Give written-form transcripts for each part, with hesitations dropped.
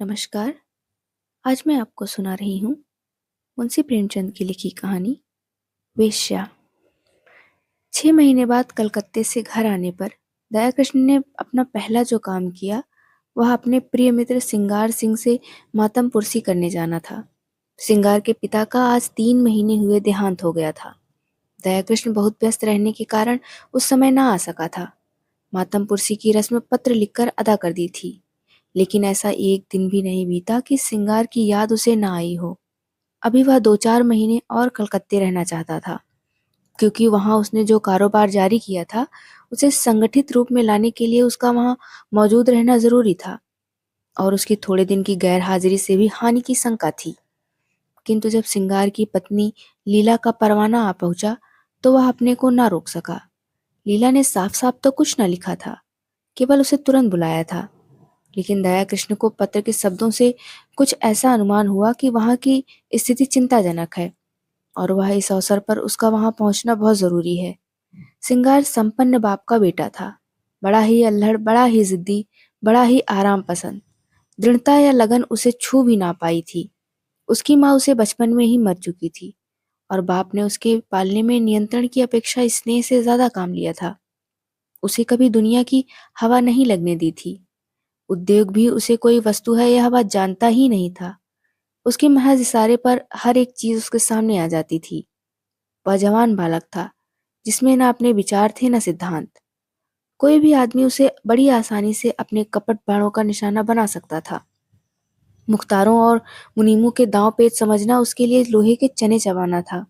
नमस्कार। आज मैं आपको सुना रही हूँ मुंशी प्रेमचंद की लिखी कहानी वेश्या। 6 महीने बाद कलकत्ते से घर आने पर दयाकृष्ण ने अपना पहला जो काम किया वह अपने प्रिय मित्र सिंगार सिंह से मातम पुरसी करने जाना था। सिंगार के पिता का आज 3 महीने हुए देहांत हो गया था। दयाकृष्ण बहुत व्यस्त रहने के कारण उस समय ना आ सका था। मातम पुरसी की रस्म पत्र लिखकर अदा कर दी थी, लेकिन ऐसा एक दिन भी नहीं बीता कि सिंगार की याद उसे ना आई हो। अभी वह 2-4 महीने और कलकत्ते रहना चाहता था, क्योंकि वहां उसने जो कारोबार जारी किया था उसे संगठित रूप में लाने के लिए उसका वहां मौजूद रहना जरूरी था, और उसकी थोड़े दिन की गैर हाजिरी से भी हानि की शंका थी। किंतु जब सिंगार की पत्नी लीला का परवाना आ पहुंचा तो वह अपने को ना रोक सका। लीला ने साफ साफ तो कुछ न लिखा था, केवल उसे तुरंत बुलाया था, लेकिन दया कृष्ण को पत्र के शब्दों से कुछ ऐसा अनुमान हुआ कि वहां की स्थिति चिंताजनक है और वह इस अवसर पर उसका वहां पहुंचना बहुत जरूरी है। सिंगार संपन्न बाप का बेटा था, बड़ा ही अल्हड़, बड़ा ही जिद्दी, बड़ा ही आराम पसंद। दृढ़ता या लगन उसे छू भी ना पाई थी। उसकी माँ उसे बचपन में ही मर चुकी थी और बाप ने उसके पालने में नियंत्रण की अपेक्षा स्नेह से ज्यादा काम लिया था। उसे कभी दुनिया की हवा नहीं लगने दी थी। उद्योग भी उसे कोई वस्तु है यह बात जानता ही नहीं था। उसके महज इशारे पर हर एक चीज उसके सामने आ जाती थी। वह जवान बालक था, जिसमें न अपने विचार थे न सिद्धांत। कोई भी आदमी उसे बड़ी आसानी से अपने कपट बाणों का निशाना बना सकता था। मुख्तारों और मुनीमों के दांव पेच समझना उसके लिए लोहे के चने चबाना था।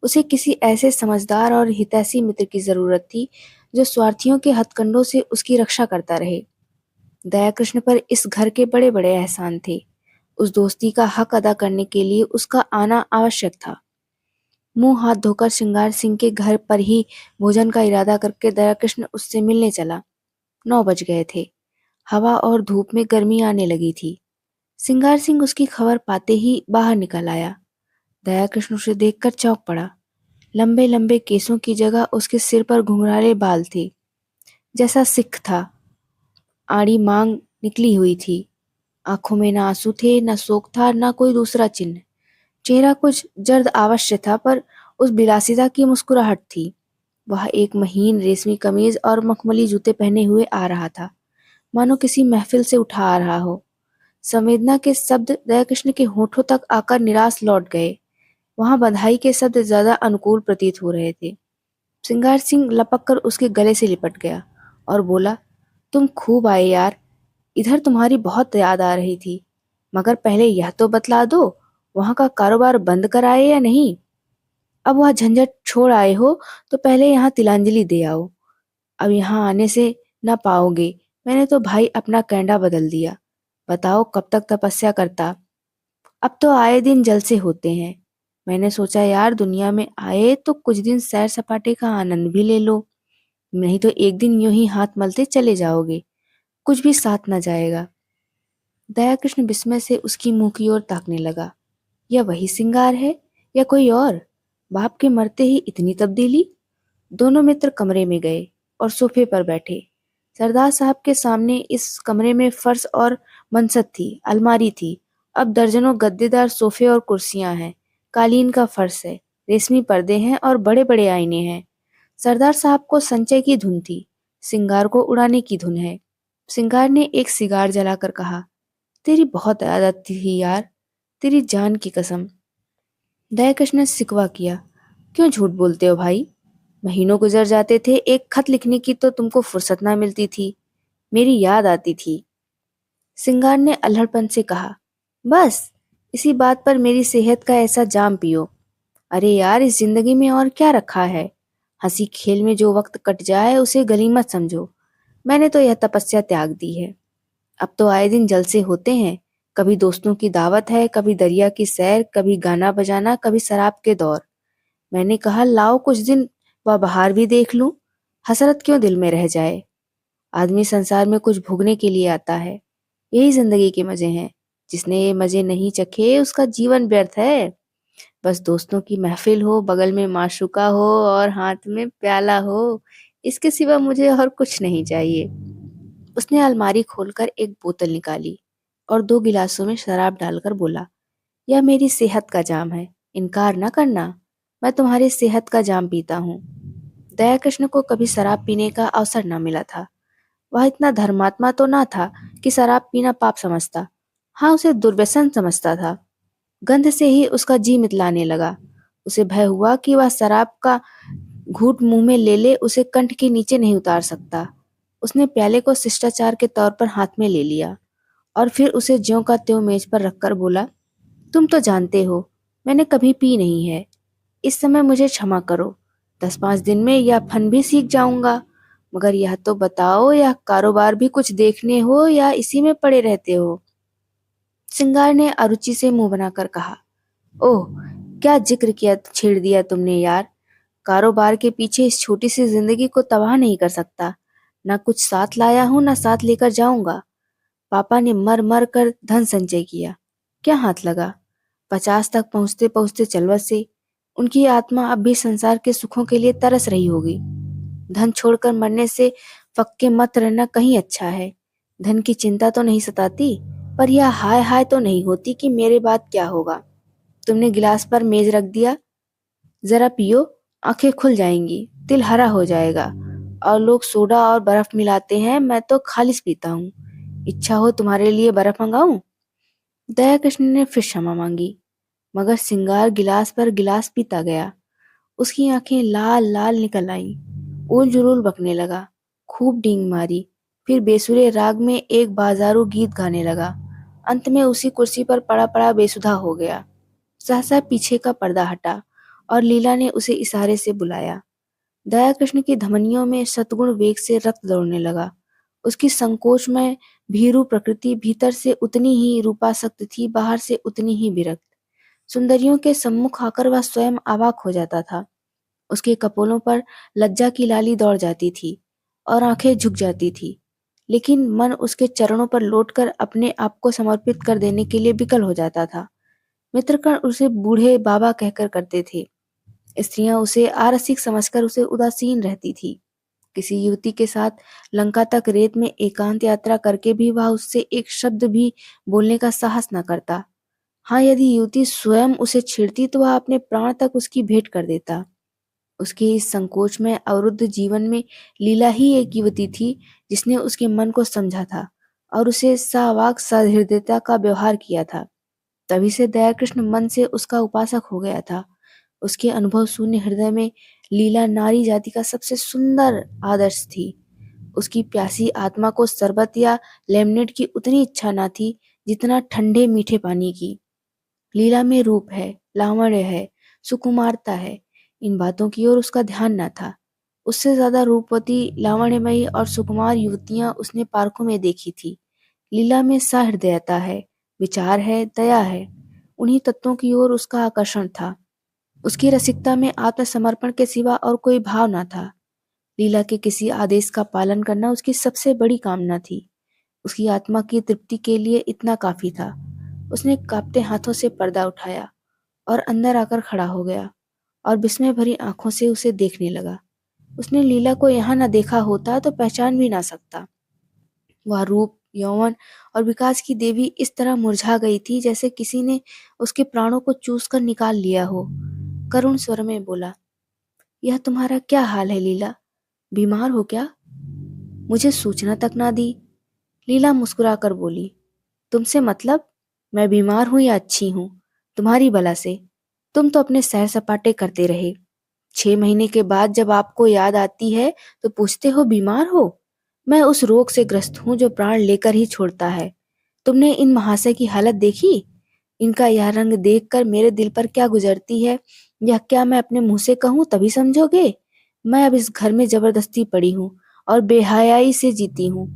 उसे किसी ऐसे समझदार और हितैषी मित्र की जरूरत थी जो स्वार्थियों के हथकंडों से उसकी रक्षा करता रहे। दयाकृष्ण पर इस घर के बड़े बड़े एहसान थे। उस दोस्ती का हक अदा करने के लिए उसका आना आवश्यक था। मुंह हाथ धोकर श्रृंगार सिंह के घर पर ही भोजन का इरादा करके दयाकृष्ण उससे मिलने चला। 9 बज गए थे। हवा और धूप में गर्मी आने लगी थी। श्रृंगार सिंह उसकी खबर पाते ही बाहर निकल आया। दयाकृष्ण उसे देखकर चौंक पड़ा। लंबे लंबे केसों की जगह उसके सिर पर घुंघराले बाल थे। जैसा सिख था, आड़ी मांग निकली हुई थी। आंखों में न आंसू थे, न शोक था, न कोई दूसरा चिन्ह। चेहरा कुछ जर्द अवश्य था, पर उस विलासिता की मुस्कुराहट थी। वह एक महीन रेशमी कमीज और मखमली जूते पहने हुए आ रहा था, मानो किसी महफिल से उठा आ रहा हो। संवेदना के शब्द दयाकृष्ण के होठों तक आकर निराश लौट गए। वहां बधाई के शब्द ज्यादा अनुकूल प्रतीत हो रहे थे। श्रृंगार सिंह लपक कर उसके गले से लिपट गया और बोला, तुम खूब आए यार। इधर तुम्हारी बहुत याद आ रही थी, मगर पहले यह तो बतला दो, वहां का कारोबार बंद कराए या नहीं। अब वह झंझट छोड़ आए हो तो पहले यहाँ तिलांजलि दे आओ। अब यहाँ आने से न पाओगे। मैंने तो भाई अपना कैंडा बदल दिया। बताओ कब तक तपस्या करता। अब तो आए दिन जलसे होते हैं। मैंने सोचा यार, दुनिया में आए तो कुछ दिन सैर सपाटे का आनंद भी ले लो, नहीं तो एक दिन यूं ही हाथ मलते चले जाओगे, कुछ भी साथ न जाएगा। दयाकृष्ण विस्मय से उसकी मुंह की ओर ताकने लगा। यह वही सिंगार है या कोई और? बाप के मरते ही इतनी तब्दीली? दोनों मित्र कमरे में गए और सोफे पर बैठे। सरदार साहब के सामने इस कमरे में फर्श और मनसद थी, अलमारी थी। अब दर्जनों गद्देदार सोफे और कुर्सियां हैं। कालीन का फर्श है, रेशमी पर्दे हैं और बड़े बड़े आईने हैं। सरदार साहब को संचय की धुन थी, सिंगार को उड़ाने की धुन है। सिंगार ने एक सिगार जलाकर कहा, तेरी बहुत आदत थी यार, तेरी जान की कसम। दयाकृष्ण ने सिकवा किया, क्यों झूठ बोलते हो भाई? महीनों गुजर जाते थे, एक खत लिखने की तो तुमको फुर्सत ना मिलती थी। मेरी याद आती थी। सिंगार ने अल्हड़पन से कहा, बस इसी बात पर मेरी सेहत का ऐसा जाम पियो। अरे यार, इस जिंदगी में और क्या रखा है? हंसी खेल में जो वक्त कट जाए उसे गनीमत समझो। मैंने तो यह तपस्या त्याग दी है। अब तो आए दिन जलसे होते हैं। कभी दोस्तों की दावत है, कभी दरिया की सैर, कभी गाना बजाना, कभी शराब के दौर। मैंने कहा लाओ कुछ दिन वह बहार भी देख लूं। हसरत क्यों दिल में रह जाए। आदमी संसार में कुछ भोगने के लिए आता है, यही जिंदगी के मजे हैं। जिसने ये मजे नहीं चखे उसका जीवन व्यर्थ है। बस दोस्तों की महफिल हो, बगल में माशूका हो और हाथ में प्याला हो, इसके सिवा मुझे और कुछ नहीं चाहिए। उसने अलमारी खोलकर एक बोतल निकाली और 2 गिलासों में शराब डालकर बोला, यह मेरी सेहत का जाम है, इनकार न करना, मैं तुम्हारी सेहत का जाम पीता हूँ। दयाकृष्ण को कभी शराब पीने का अवसर न मिला था। वह इतना धर्मात्मा तो न था कि शराब पीना पाप समझता। हाँ, उसे दुर्व्यसन समझता था। गंध से ही उसका जी मितलाने लगा। उसे भय हुआ कि वह शराब का घूंट मुंह में ले उसे कंठ के नीचे नहीं उतार सकता। उसने प्याले को शिष्टाचार के तौर पर हाथ में ले लिया और फिर उसे ज्यों का त्यों मेज पर रखकर बोला, तुम तो जानते हो मैंने कभी पी नहीं है। इस समय मुझे क्षमा करो। 10-5 दिन में यह फन भी सीख जाऊंगा। मगर यह तो बताओ, यह कारोबार भी कुछ देखने हो या इसी में पड़े रहते हो? सिंगार ने अरुचि से मुंह बनाकर कहा, ओह, क्या जिक्र किया छेड़ दिया तुमने यार। कारोबार के पीछे इस छोटी सी जिंदगी को तबाह नहीं कर सकता। ना कुछ साथ लाया हूं, ना साथ लेकर जाऊंगा। पापा ने मर मर कर धन संचय किया, क्या हाथ लगा? 50 तक पहुंचते पहुंचते चल बसे। उनकी आत्मा अब भी संसार के सुखों के लिए तरस रही होगी। धन छोड़कर मरने से फक्के मत रहना कहीं अच्छा है। धन की चिंता तो नहीं सताती, पर यह हाय हाय तो नहीं होती कि मेरे बाद क्या होगा। तुमने गिलास पर मेज रख दिया, जरा पियो, आंखें खुल जाएंगी, दिल हरा हो जाएगा। और लोग सोडा और बर्फ मिलाते हैं, मैं तो खालिस पीता हूँ। इच्छा हो तुम्हारे लिए बर्फ मंगाऊं? दया कृष्ण ने फिर क्षमा मांगी, मगर सिंगार गिलास पर गिलास पीता गया। उसकी आंखें लाल लाल निकल आईं। उल जुलूल बकने लगा, खूब डींग मारी, फिर बेसुरे राग में एक बाजारू गीत गाने लगा। अंत में उसी कुर्सी पर पड़ा पड़ा बेसुधा हो गया। सहसा पीछे का पर्दा हटा और लीला ने उसे इशारे से बुलाया। दया कृष्ण की धमनियों में शतगुण वेग से रक्त दौड़ने लगा। उसकी संकोच में भीरू प्रकृति भीतर से उतनी ही रूपासक्त थी, बाहर से उतनी ही विरक्त। सुंदरियों के सम्मुख आकर वह स्वयं अवाक हो जाता था। उसके कपोलों पर लज्जा की लाली दौड़ जाती थी और आंखें झुक जाती थी, लेकिन मन उसके चरणों पर लौटकर अपने आप को समर्पित कर देने के लिए विकल हो जाता था। मित्रगण उसे बूढ़े बाबा कहकर करते थे। स्त्रियां उसे आरसिक समझकर उसे उदासीन रहती थी। किसी युवती के साथ लंका तक रेत में एकांत यात्रा करके भी वह उससे एक शब्द भी बोलने का साहस न करता। हाँ, यदि युवती स्वयं उसे छेड़ती तो वह अपने प्राण तक उसकी भेंट कर देता। उसके इस संकोच में अवरुद्ध जीवन में लीला ही एक युवती थी जिसने उसके मन को समझा था और उसे सावाक सहृदयता का व्यवहार किया था। तभी से दयाकृष्ण मन से उसका उपासक हो गया था। उसके अनुभव शून्य हृदय में लीला नारी जाति का सबसे सुंदर आदर्श थी। उसकी प्यासी आत्मा को शरबत या लेमनेड की उतनी इच्छा न थी जितना ठंडे मीठे पानी की। लीला में रूप है, लावण्य है, सुकुमारता है, इन बातों की ओर उसका ध्यान न था। उससे ज्यादा रूपवती, लावण्यमयी और सुकुमार युवतियां उसने पार्कों में देखी थी। लीला में सहृदयता है, विचार है, दया है, उन्हीं तत्वों की ओर उसका आकर्षण था। उसकी रसिकता में आत्मसमर्पण के सिवा और कोई भाव न था। लीला के किसी आदेश का पालन करना उसकी सबसे बड़ी कामना थी। उसकी आत्मा की तृप्ति के लिए इतना काफी था। उसने कांपते हाथों से पर्दा उठाया और अंदर आकर खड़ा हो गया और विस्मय भरी आंखों से उसे देखने लगा। उसने लीला को यहाँ न देखा होता तो पहचान भी ना सकता। वह रूप, यौवन और विकास की देवी इस तरह मुरझा गई थी जैसे किसी ने उसके प्राणों को चूस कर निकाल लिया हो। करुण स्वर में बोला, यह तुम्हारा क्या हाल है लीला? बीमार हो क्या? मुझे सूचना तक ना दी। लीला मुस्कुराकर बोली, तुमसे मतलब? मैं बीमार हूं या अच्छी हूं, तुम्हारी बला से। तुम तो अपने सैर सपाटे करते रहे। 6 महीने के बाद जब आपको याद आती है तो पूछते हो बीमार हो। मैं उस रोग से ग्रस्त हूं जो प्राण लेकर ही छोड़ता है। तुमने इन महाशय की हालत देखी? इनका यह रंग देखकर मेरे दिल पर क्या गुजरती है, यह क्या मैं अपने मुंह से कहूं तभी समझोगे? मैं अब इस घर में जबरदस्ती पड़ी हूं और बेहयाई से जीती हूं।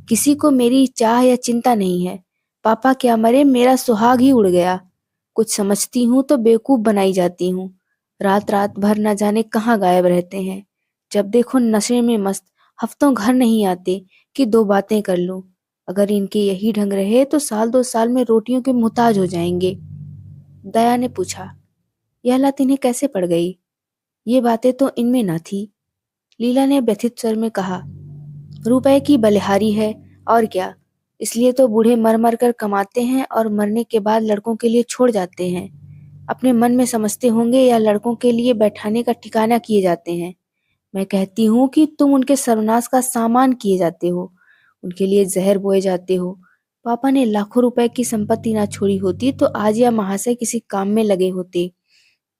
किसी को मेरी चाह या चिंता नहीं है। पापा क्या मरे, मेरा सुहाग ही उड़ गया। कुछ समझती हूँ तो बेवकूफ बनाई जाती हूँ। रात रात भर न जाने कहाँ गायब रहते हैं। जब देखो नशे में मस्त, हफ्तों घर नहीं आते कि 2 बातें कर लूं। अगर इनके यही ढंग रहे तो साल 2 साल में रोटियों के मुहताज हो जाएंगे। दया ने पूछा, यह लत इन्हें कैसे पड़ गई? ये बातें तो इनमें न थी। लीला ने व्यथित स्वर में कहा, रुपए की बलिहारी है और क्या। इसलिए तो बूढ़े मर मर कर कमाते हैं और मरने के बाद लड़कों के लिए छोड़ जाते हैं। अपने मन में समझते होंगे या लड़कों के लिए बैठाने का ठिकाना किए जाते हैं। मैं कहती हूँ कि तुम उनके सर्वनाश का सामान किए जाते हो, उनके लिए जहर बोए जाते हो। पापा ने लाखों रुपए की संपत्ति ना छोड़ी होती तो आज या महाशय किसी काम में लगे होते।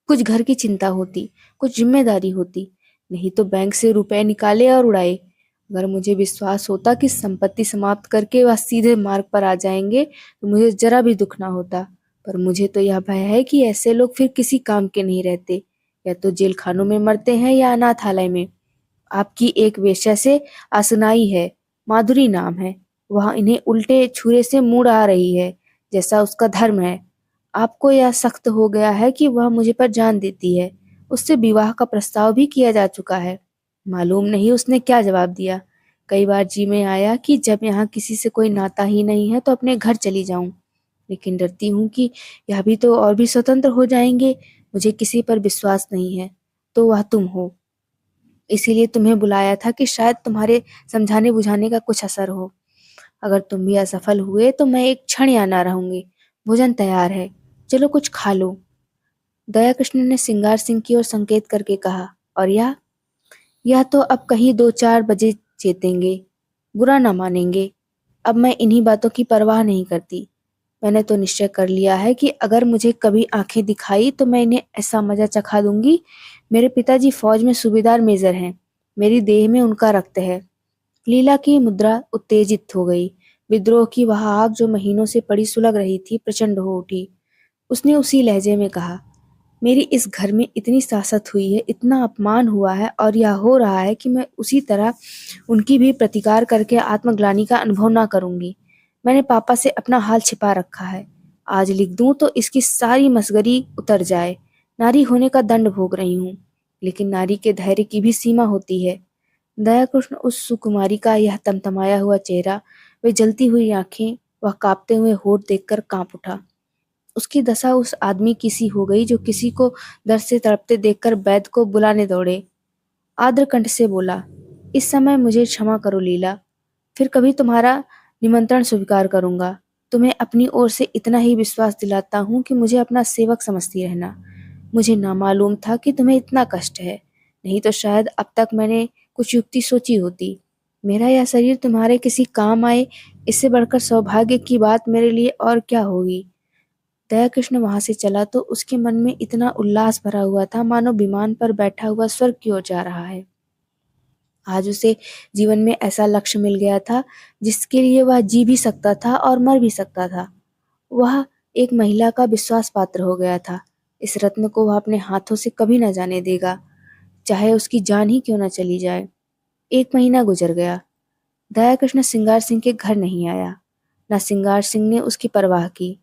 कुछ घर की चिंता होती, कुछ जिम्मेदारी होती, नहीं तो बैंक से रुपए निकाले और उड़ाए। अगर मुझे विश्वास होता कि संपत्ति समाप्त करके वह सीधे मार्ग पर आ जाएंगे तो मुझे जरा भी दुख ना होता। पर मुझे तो यह भय है कि ऐसे लोग फिर किसी काम के नहीं रहते, या तो जेल खानों में मरते हैं या अनाथालय में। आपकी एक वेश्या से आसनाई है, माधुरी नाम है, वह इन्हें उल्टे छुरे से मुड़ आ रही है, जैसा उसका धर्म है। आपको यह सख्त हो गया है कि वह मुझे पर जान देती है। उससे विवाह का प्रस्ताव भी किया जा चुका है। मालूम नहीं उसने क्या जवाब दिया। कई बार जी में आया कि जब यहाँ किसी से कोई नाता ही नहीं है तो अपने घर चली जाऊं, लेकिन डरती हूँ कि यह भी तो और भी स्वतंत्र हो जाएंगे। मुझे किसी पर विश्वास नहीं है, तो वह तुम हो। इसीलिए तुम्हें बुलाया था कि शायद तुम्हारे समझाने बुझाने का कुछ असर हो। अगर तुम भी असफल हुए तो मैं एक क्षण यहाँ ना रहूंगी। भोजन तैयार है, चलो कुछ खा लो। दयाकृष्ण ने सिंगार सिंह की ओर संकेत करके कहा। और यह तो अब कहीं 2-4 बजे चेतेंगे, बुरा ना मानेंगे। अब मैं इन्हीं बातों की परवाह नहीं करती। मैंने तो निश्चय कर लिया है कि अगर मुझे कभी आंखें दिखाई तो मैं इन्हें ऐसा मजा चखा दूंगी। मेरे पिताजी फौज में सूबेदार मेजर हैं, मेरी देह में उनका रक्त है। लीला की मुद्रा उत्तेजित हो गई। विद्रोह की वह आग जो महीनों से पड़ी सुलग रही थी, प्रचंड हो उठी। उसने उसी लहजे में कहा, मेरी इस घर में इतनी सासत हुई है, इतना अपमान हुआ है और यह हो रहा है कि मैं उसी तरह उनकी भी प्रतिकार करके आत्मग्लानि का अनुभव ना करूंगी। मैंने पापा से अपना हाल छिपा रखा है। आज लिख दूं तो इसकी सारी मसगरी उतर जाए। नारी होने का दंड भोग रही हूँ, लेकिन नारी के धैर्य की भी सीमा होती है। दयाकृष्ण उस सुकुमारी का यह तमतमाया हुआ चेहरा, वे जलती हुई आंखें, वह कांपते हुए होठ देखकर कांप उठा। उसकी दशा उस आदमी की सी हो गई जो किसी को दर्द से तड़पते देखकर वैद्य को बुलाने दौड़े। आर्द्र कंठ से बोला, इस समय मुझे क्षमा करो लीला, फिर कभी तुम्हारा निमंत्रण स्वीकार करूंगा। तुम्हें अपनी ओर से इतना ही विश्वास दिलाता हूँ कि मुझे अपना सेवक समझती रहना। मुझे ना मालूम था कि तुम्हें इतना कष्ट है, नहीं तो शायद अब तक मैंने कुछ युक्ति सोची होती। मेरा यह शरीर तुम्हारे किसी काम आए, इससे बढ़कर सौभाग्य की बात मेरे लिए और क्या होगी। दयाकृष्ण वहां से चला तो उसके मन में इतना उल्लास भरा हुआ था मानो विमान पर बैठा हुआ स्वर्ग की ओर जा रहा है। आज उसे जीवन में ऐसा लक्ष्य मिल गया था जिसके लिए वह जी भी सकता था और मर भी सकता था। वह एक महिला का विश्वास पात्र हो गया था। इस रत्न को वह अपने हाथों से कभी न जाने देगा, चाहे उसकी जान ही क्यों न चली जाए। 1 महीना गुजर गया। दयाकृष्ण सिंगार सिंह के घर नहीं आया, न सिंगार सिंह ने उसकी परवाह की।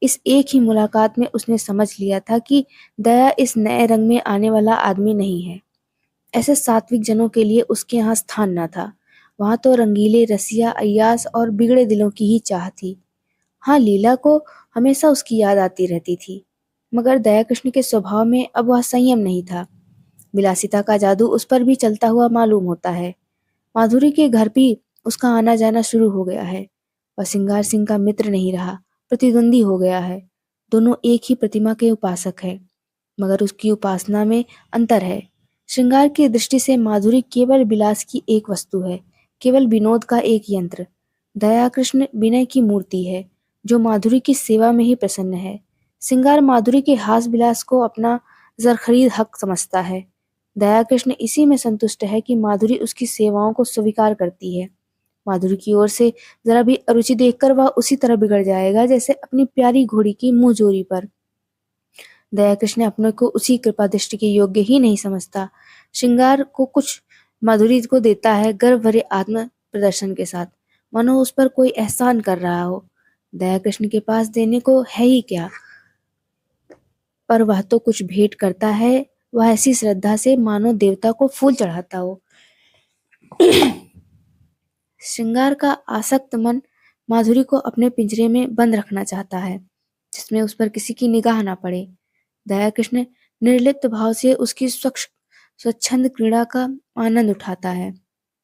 इस एक ही मुलाकात में उसने समझ लिया था कि दया इस नए रंग में आने वाला आदमी नहीं है। ऐसे सात्विक जनों के लिए उसके यहाँ स्थान न था। वहां तो रंगीले, रसिया, अय्यास और बिगड़े दिलों की ही चाह थी। हाँ, लीला को हमेशा उसकी याद आती रहती थी, मगर दयाकृष्ण के स्वभाव में अब वह संयम नहीं था। विलासिता का जादू उस पर भी चलता हुआ मालूम होता है। माधुरी के घर भी उसका आना जाना शुरू हो गया है। वह सिंगार सिंह का मित्र नहीं रहा, प्रतिद्वंदी हो गया है। दोनों एक ही प्रतिमा के उपासक हैं, मगर उसकी उपासना में अंतर है। श्रृंगार की दृष्टि से माधुरी केवल विलास की एक वस्तु है, केवल विनोद का एक यंत्र। दयाकृष्ण विनय की मूर्ति है, जो माधुरी की सेवा में ही प्रसन्न है। श्रृंगार माधुरी के हास विलास को अपना जरखरीद हक समझता है। दयाकृष्ण इसी में संतुष्ट है कि माधुरी उसकी सेवाओं को स्वीकार करती है। माधुरी की ओर से जरा भी अरुचि देखकर वह उसी तरह बिगड़ जाएगा जैसे अपनी प्यारी घोड़ी की मुंह जोरी पर। दयाकृष्ण अपने को उसी कृपा दृष्टि के योग्य ही नहीं समझता। श्रृंगार को कुछ माधुरी को देता है गर्व भरे आत्म प्रदर्शन के साथ, मानो उस पर कोई एहसान कर रहा हो। दयाकृष्ण के पास देने को है ही क्या, पर वह तो कुछ भेंट करता है, वह ऐसी श्रद्धा से मानो देवता को फूल चढ़ाता हो। श्रृंगार का आसक्त मन माधुरी को अपने पिंजरे में बंद रखना चाहता है, जिसमें उस पर किसी की निगाह ना पड़े। दयाकृष्ण निर्लिप्त भाव से उसकी स्वच्छंद क्रीड़ा का आनंद उठाता है।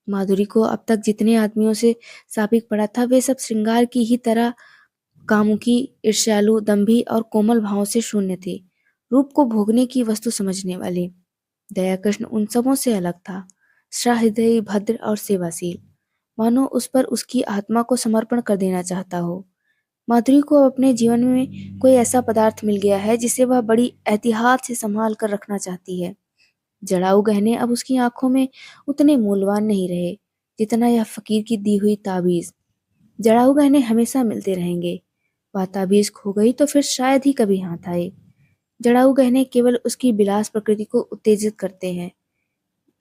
माधुरी को अब तक जितने आदमियों से साबिक पड़ा था वे सब श्रृंगार की ही तरह कामुकी, ईर्ष्यालु, दंभी और कोमल भावों से शून्य थे, रूप को भोगने की वस्तु समझने वाले। दयाकृष्ण उन सबों से अलग था, सहृदयी, भद्र और सेवाशील, मानो उस पर उसकी आत्मा को समर्पण कर देना चाहता हो। माधुरी को अपने जीवन में कोई ऐसा पदार्थ मिल गया है जिसे वह बड़ी एहतियात से संभाल कर रखना चाहती है। जड़ाऊ गहने अब उसकी आंखों में उतने मूल्यवान नहीं रहे जितना यह फकीर की दी हुई ताबीज। जड़ाऊ गहने हमेशा मिलते रहेंगे, वह ताबीज खो गई तो फिर शायद ही कभी हाथ आए। जड़ाऊ गहने केवल उसकी विलास प्रकृति को उत्तेजित करते हैं,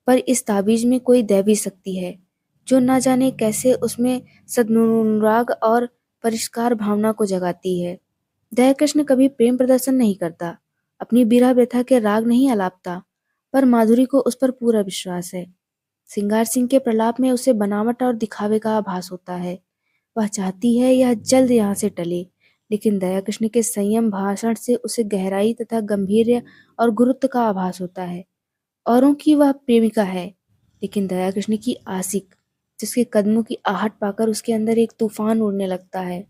पर इस ताबीज में कोई दैवी शक्ति है जो न जाने कैसे उसमें सद्नुराग और परिष्कार भावना को जगाती है। दयाकृष्ण कभी प्रेम प्रदर्शन नहीं करता, अपनी बिरह व्यथा के राग नहीं आलापता, पर माधुरी को उस पर पूरा विश्वास है। सिंगार सिंह के प्रलाप में उसे बनावट और दिखावे का आभास होता है। वह चाहती है यह जल्द यहाँ से टले, लेकिन दयाकृष्ण के संयम भाषण से उसे गहराई तथा गंभीर्य और गुरुत्व का आभास होता है। औरों की वह प्रेमिका है, लेकिन दयाकृष्ण की आशिक, जिसके कदमों की आहट पाकर उसके अंदर एक तूफान उड़ने लगता है।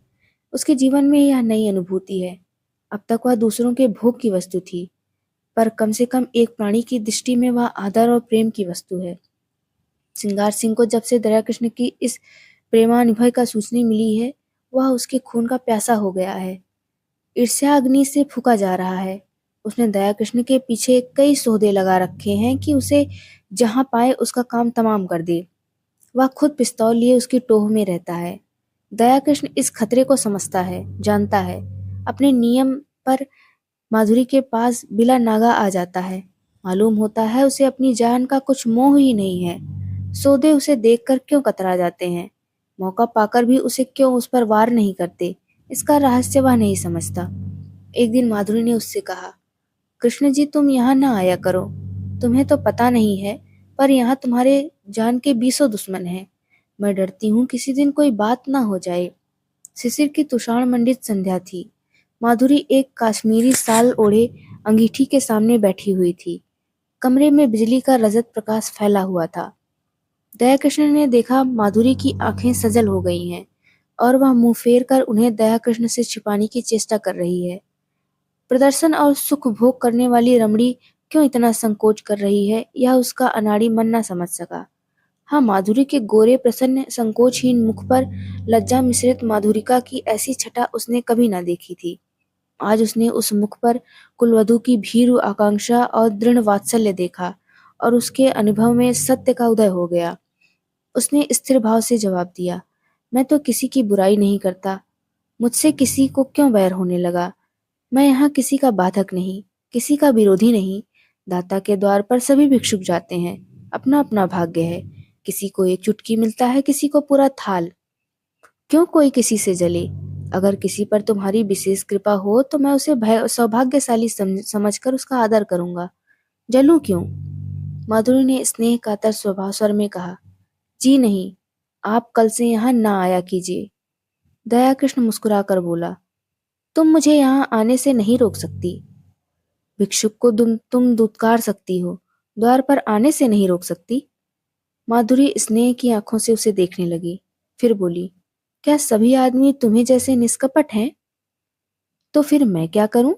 उसके जीवन में यह नई अनुभूति है। अब तक वह दूसरों के भोग की वस्तु थी, पर कम से कम एक प्राणी की दृष्टि में वह आदर और प्रेम की वस्तु है। सिंगार सिंह को जब से दयाकृष्ण की इस प्रेमानुभव का सूचना मिली है, वह उसके खून का प्यासा हो गया है। ईर्ष्या अग्नि से फूका जा रहा है। उसने दयाकृष्ण के पीछे कई सौदे लगा रखे हैं कि उसे जहां पाए उसका काम तमाम कर दे। वह खुद पिस्तौल लिए उसकी टोह में रहता है। दयाकृष्ण इस खतरे को समझता है, जानता है। अपने नियम पर माधुरी के पास बिला नागा आ जाता है। मालूम होता है उसे अपनी जान का कुछ मोह ही नहीं है। सौदे उसे देखकर क्यों कतरा जाते हैं, मौका पाकर भी उसे क्यों उस पर वार नहीं करते, इसका रहस्य वह नहीं समझता। एक दिन माधुरी ने उससे कहा, कृष्ण जी तुम यहाँ न आया करो, तुम्हें तो पता नहीं है, पर यहाँ तुम्हारे जान के 20 दुश्मन हैं। मैं डरती हूँ किसी दिन कोई बात ना हो जाए। शिशिर की तुषार मंडित संध्या थी। माधुरी एक काश्मीरी साल ओढ़े अंगीठी के सामने बैठी हुई थी। कमरे में बिजली का रजत प्रकाश फैला हुआ था। दयाकृष्ण ने देखा माधुरी की आंखें सजल हो गई हैं और वह मुंह फेर कर उन्हें दयाकृष्ण से छिपाने की चेष्टा कर रही है। प्रदर्शन और सुख भोग करने वाली रमणी क्यों इतना संकोच कर रही है, यह उसका अनाड़ी मन न समझ सका। हाँ, माधुरी के गोरे प्रसन्न संकोचहीन मुख पर लज्जा मिश्रित माधुरिका की ऐसी छटा उसने कभी न देखी थी। आज उसने उस मुख पर कुलवधू की भीरु आकांक्षा और दृढ़ वात्सल्य देखा और उसके अनुभव में सत्य का उदय हो गया। उसने स्थिर भाव से जवाब दिया, मैं तो किसी की बुराई नहीं करता, मुझसे किसी को क्यों बैर होने लगा। मैं यहाँ किसी का बाधक नहीं, किसी का विरोधी नहीं। दाता के द्वार पर सभी भिक्षुक जाते हैं, अपना अपना भाग्य है। किसी को एक चुटकी मिलता है, किसी को पूरा थाल। क्यों कोई किसी से जले। अगर किसी पर तुम्हारी विशेष कृपा हो तो मैं उसे सौभाग्यशाली समझकर उसका आदर करूंगा। जलूं क्यों। माधुरी ने स्नेह कातर स्वभाव स्वर में कहा, जी नहीं, आप कल से यहाँ ना आया कीजिए। दयाकृष्ण मुस्कुराकर बोला, तुम मुझे यहाँ आने से नहीं रोक सकती। भिक्षुक को तुम दुत्कार सकती हो, द्वार पर आने से नहीं रोक सकती। माधुरी स्नेह की आंखों से उसे देखने लगी, फिर बोली, क्या सभी आदमी तुम्हें जैसे निष्कपट हैं? तो फिर मैं क्या करूं?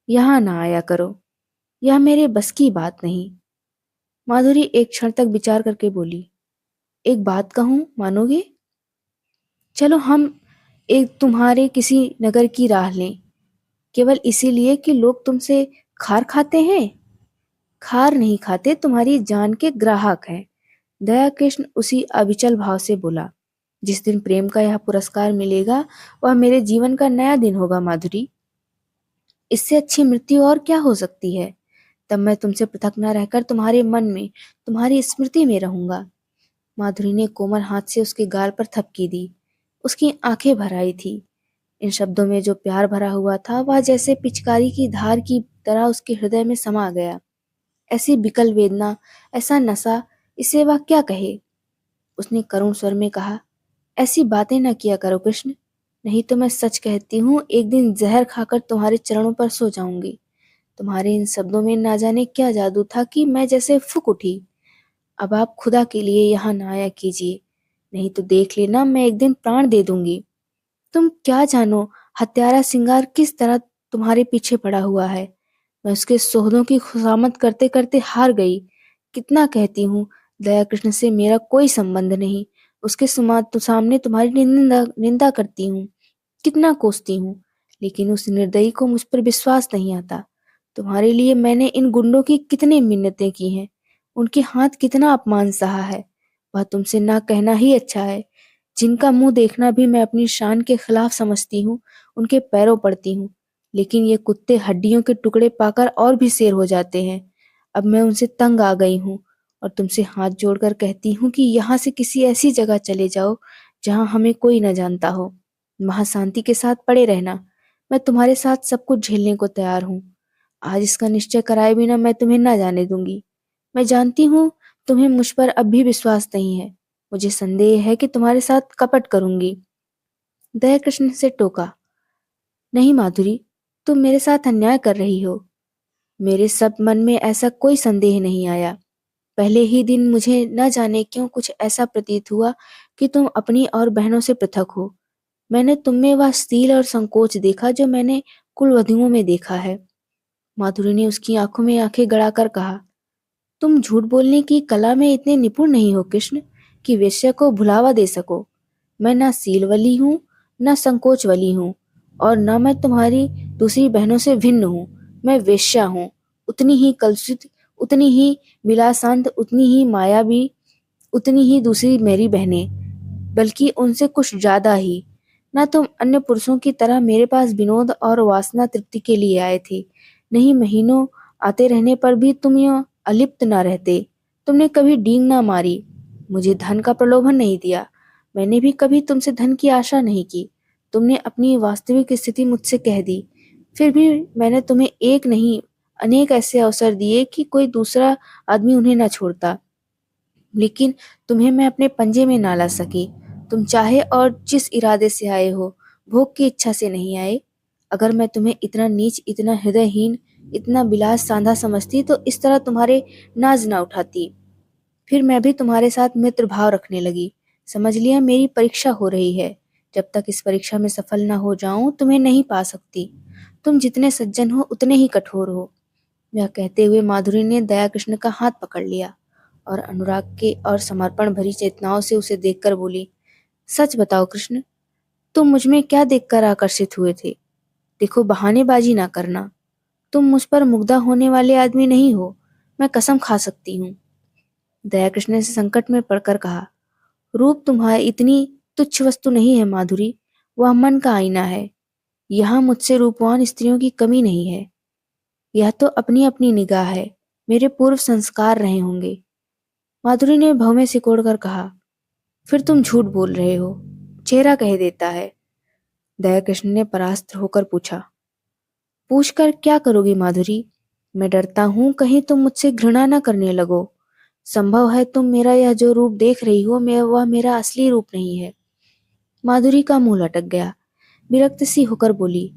यहाँ ना आया करो, यह मेरे बस की बात नहीं। माधुरी एक क्षण तक विचार करके बोली, एक बात कहूं, मानोगे? चलो हम एक तुम्हारे किसी नगर की राह लें, केवल इसीलिए कि लोग तुमसे खार खाते हैं। खार नहीं खाते, तुम्हारी जान के ग्राहक हैं। दयाकृष्ण उसी अविचल भाव से बोला, जिस दिन प्रेम का यह पुरस्कार मिलेगा वह मेरे जीवन का नया दिन होगा माधुरी। इससे अच्छी मृत्यु और क्या हो सकती है। तब मैं तुमसे पृथक न रहकर तुम्हारे मन में, तुम्हारी स्मृति में रहूंगा। माधुरी ने कोमल हाथ से उसके गाल पर थपकी दी। उसकी आंखें भर आई थी। इन शब्दों में जो प्यार भरा हुआ था वह जैसे पिचकारी की धार की तरह उसके हृदय में समा गया। ऐसी विकल वेदना, ऐसा नशा, इसे वह क्या कहे। उसने करुण स्वर में कहा, ऐसी बातें न किया करो कृष्ण, नहीं तो मैं सच कहती हूँ एक दिन जहर खाकर तुम्हारे चरणों पर सो जाऊंगी। तुम्हारे इन शब्दों में ना जाने क्या जादू था कि मैं जैसे फूंक उठी। अब आप खुदा के लिए यहाँ ना आया कीजिए, नहीं तो देख लेना मैं एक दिन प्राण दे दूंगी। तुम क्या जानो हत्यारा सिंगार किस तरह तुम्हारे पीछे पड़ा हुआ है। मैं उसके सोहदों की खुशामद करते करते हार गई। कितना कहती हूँ दया कृष्ण से मेरा कोई संबंध नहीं, उसके सामने तुम्हारी निंदा निंदा करती हूँ, कितना कोसती हूँ, लेकिन उस निर्दयी को मुझ पर विश्वास नहीं आता। तुम्हारे लिए मैंने इन गुंडों की कितनी मिन्नतें की हैं, उनके हाथ कितना अपमान सहा है, वह तुमसे ना कहना ही अच्छा है। जिनका मुंह देखना भी मैं अपनी शान के खिलाफ समझती हूँ, उनके पैरों पड़ती हूँ, लेकिन ये कुत्ते हड्डियों के टुकड़े पाकर और भी शेर हो जाते हैं। अब मैं उनसे तंग आ गई हूँ और तुमसे हाथ जोड़कर कहती हूँ कि यहाँ से किसी ऐसी जगह चले जाओ जहाँ हमें कोई न जानता हो, वहां शांति के साथ पड़े रहना। मैं तुम्हारे साथ सब कुछ झेलने को तैयार हूँ। आज इसका निश्चय कराए बिना मैं तुम्हें ना जाने दूंगी। मैं जानती हूँ तुम्हें मुझ पर अब भी विश्वास नहीं है, मुझे संदेह है कि तुम्हारे साथ कपट करूंगी। दया कृष्ण से टोका, नहीं माधुरी, तुम मेरे साथ अन्याय कर रही हो। मेरे सब मन में ऐसा कोई संदेह नहीं आया। पहले ही दिन मुझे न जाने क्यों कुछ ऐसा प्रतीत हुआ कि तुम अपनी और बहनों से पृथक हो। मैंने तुममें वह स्टील और संकोच देखा जो मैंने कुलवधुओं में देखा है। माधुरी ने उसकी आंखों में आंखें गड़ाकर कहा, तुम झूठ बोलने की कला में इतने निपुण नहीं हो कृष्ण कि वेश्या को भुलावा दे सको। मैं ना सीलवली हूँ, ना संकोच वाली हूँ, और न मैं तुम्हारी दूसरी बहनों से भिन्न हूँ। मैं वेश्या हूँ, उतनी ही कलुषित, उतनी ही विलासांत, उतनी ही मायावी, उतनी ही दूसरी मेरी बहनें, बल्कि उनसे कुछ ज्यादा ही। ना तुम अन्य पुरुषों की तरह मेरे पास विनोद और वासना तृप्ति के लिए आए थे, नहीं महीनों आते रहने पर भी तुम यह अलिप्त न रहते। तुमने कभी डींग ना मारी, मुझे धन का प्रलोभन नहीं दिया, मैंने भी कभी तुमसे धन की आशा नहीं की। तुमने अपनी वास्तविक स्थिति मुझसे कह दी, फिर भी मैंने तुम्हें एक नहीं अनेक ऐसे अवसर दिए कि कोई दूसरा आदमी उन्हें न छोड़ता, लेकिन तुम्हें मैं अपने पंजे में ना ला सकी। तुम चाहे और जिस इरादे से आए हो, भोग की इच्छा से नहीं आए। अगर मैं तुम्हें इतना नीच, इतना हृदयहीन, इतना बिलास सांधा समझती तो इस तरह तुम्हारे नाज ना उठाती। फिर मैं भी तुम्हारे साथ मित्र भाव रखने लगी। समझ लिया मेरी परीक्षा हो रही है। जब तक इस परीक्षा में सफल ना हो जाऊं तुम्हें नहीं पा सकती। तुम जितने सज्जन हो उतने ही कठोर हो। यह कहते हुए माधुरी ने दया कृष्ण का हाथ पकड़ लिया और अनुराग के और समर्पण भरी चेतनाओं से उसे देखकर बोली, सच बताओ कृष्ण, तुम मुझ में क्या देखकर आकर्षित हुए थे? देखो बहानेबाजी ना करना, तुम मुझ पर मुग्धा होने वाले आदमी नहीं हो, मैं कसम खा सकती हूँ। दया कृष्ण ने संकट में पड़कर कहा, रूप तुम्हारी इतनी तुच्छ वस्तु नहीं है माधुरी, वह मन का आईना है। यहाँ मुझसे रूपवान स्त्रियों की कमी नहीं है। यह तो अपनी अपनी निगाह है, मेरे पूर्व संस्कार रहे होंगे। माधुरी ने भौं में सिकोड़ कर कहा, फिर तुम झूठ बोल रहे हो, चेहरा कह देता है। दया कृष्ण ने परास्त होकर पूछा, पूछकर क्या करोगी माधुरी? मैं डरता हूं कहीं तुम मुझसे घृणा न करने लगो। संभव है तुम मेरा यह जो रूप देख रही हो वह मेरा असली रूप नहीं है। माधुरी का मुंह लटक गया, विरक्त सी होकर बोली,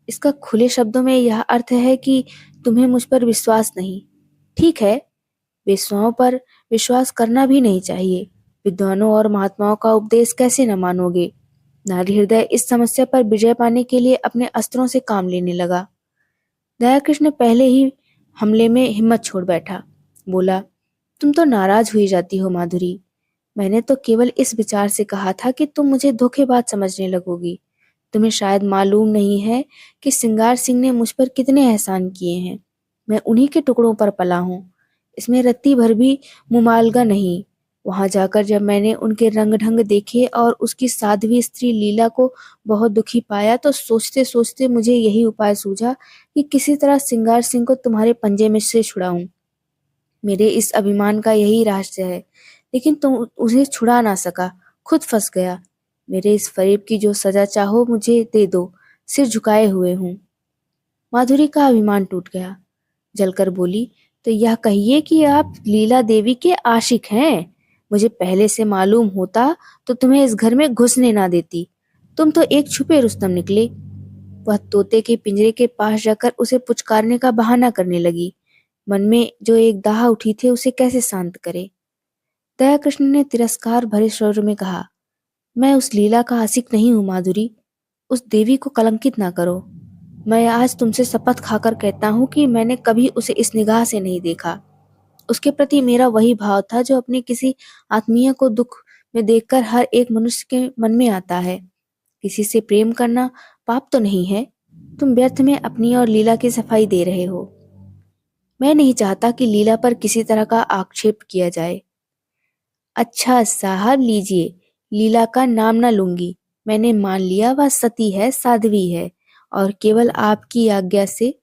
इसका खुले शब्दों में यह अर्थ है कि तुम्हें मुझ पर विश्वास नहीं। ठीक है, वेश्याओं पर विश्वास करना भी नहीं चाहिए। विद्वानों और महात्माओं का उपदेश कैसे न मानोगे? नारी हृदय इस समस्या पर विजय पाने के लिए अपने अस्त्रों से काम लेने लगा। दयाकृष्ण पहले ही हमले में हिम्मत छोड़ बैठा। बोला, तुम तो नाराज हुई जाती हो माधुरी। मैंने तो केवल इस विचार से कहा था कि तुम मुझे धोखेबाज समझने लगोगी। तुम्हें शायद मालूम नहीं है कि सिंगार सिंह ने मुझ पर कितने एहसान किए हैं। मैं उन्हीं के टुकड़ों पर पला हूँ, इसमें रत्ती भर भी मुमालगा नहीं। वहां जाकर जब मैंने उनके रंग ढंग देखे और उसकी साध्वी स्त्री लीला को बहुत दुखी पाया तो सोचते सोचते मुझे यही उपाय सूझा कि किसी तरह सिंगार सिंह को तुम्हारे पंजे में से छुड़ाऊं। मेरे इस अभिमान का यही रहस्य है, लेकिन तुम उसे छुड़ा ना सका, खुद फंस गया। मेरे इस फरेब की जो सजा चाहो मुझे दे दो, सिर झुकाए हुए हूँ। माधुरी का अभिमान टूट गया, जलकर बोली, तो यह कहिए कि आप लीला देवी के आशिक हैं। मुझे पहले से मालूम होता तो तुम्हें इस घर में घुसने ना देती। तुम तो एक छुपे रुस्तम निकले। वह तोते के पिंजरे के पास जाकर उसे पुचकारने का बहाना करने लगी। मन में जो एक दाह उठी थी उसे कैसे शांत करे। दया कृष्ण ने तिरस्कार भरे स्वर में कहा, मैं उस लीला का आशिक नहीं हूं माधुरी। उस देवी को कलंकित ना करो। मैं आज तुमसे शपथ खाकर कहता हूं कि मैंने कभी उसे इस निगाह से नहीं देखा। उसके प्रति मेरा वही भाव था जो अपने किसी आत्मीय को दुख में देखकर हर एक मनुष्य के मन में आता है। किसी से प्रेम करना पाप तो नहीं है। तुम व्यर्थ में अपनी और लीला की सफाई दे रहे हो। मैं नहीं चाहता कि लीला पर किसी तरह का आक्षेप किया जाए। अच्छा साहब लीजिए, लीला का नाम न लूंगी। मैंने मान लिया वह सती है, साध्वी है, और केवल आपकी आज्ञा से।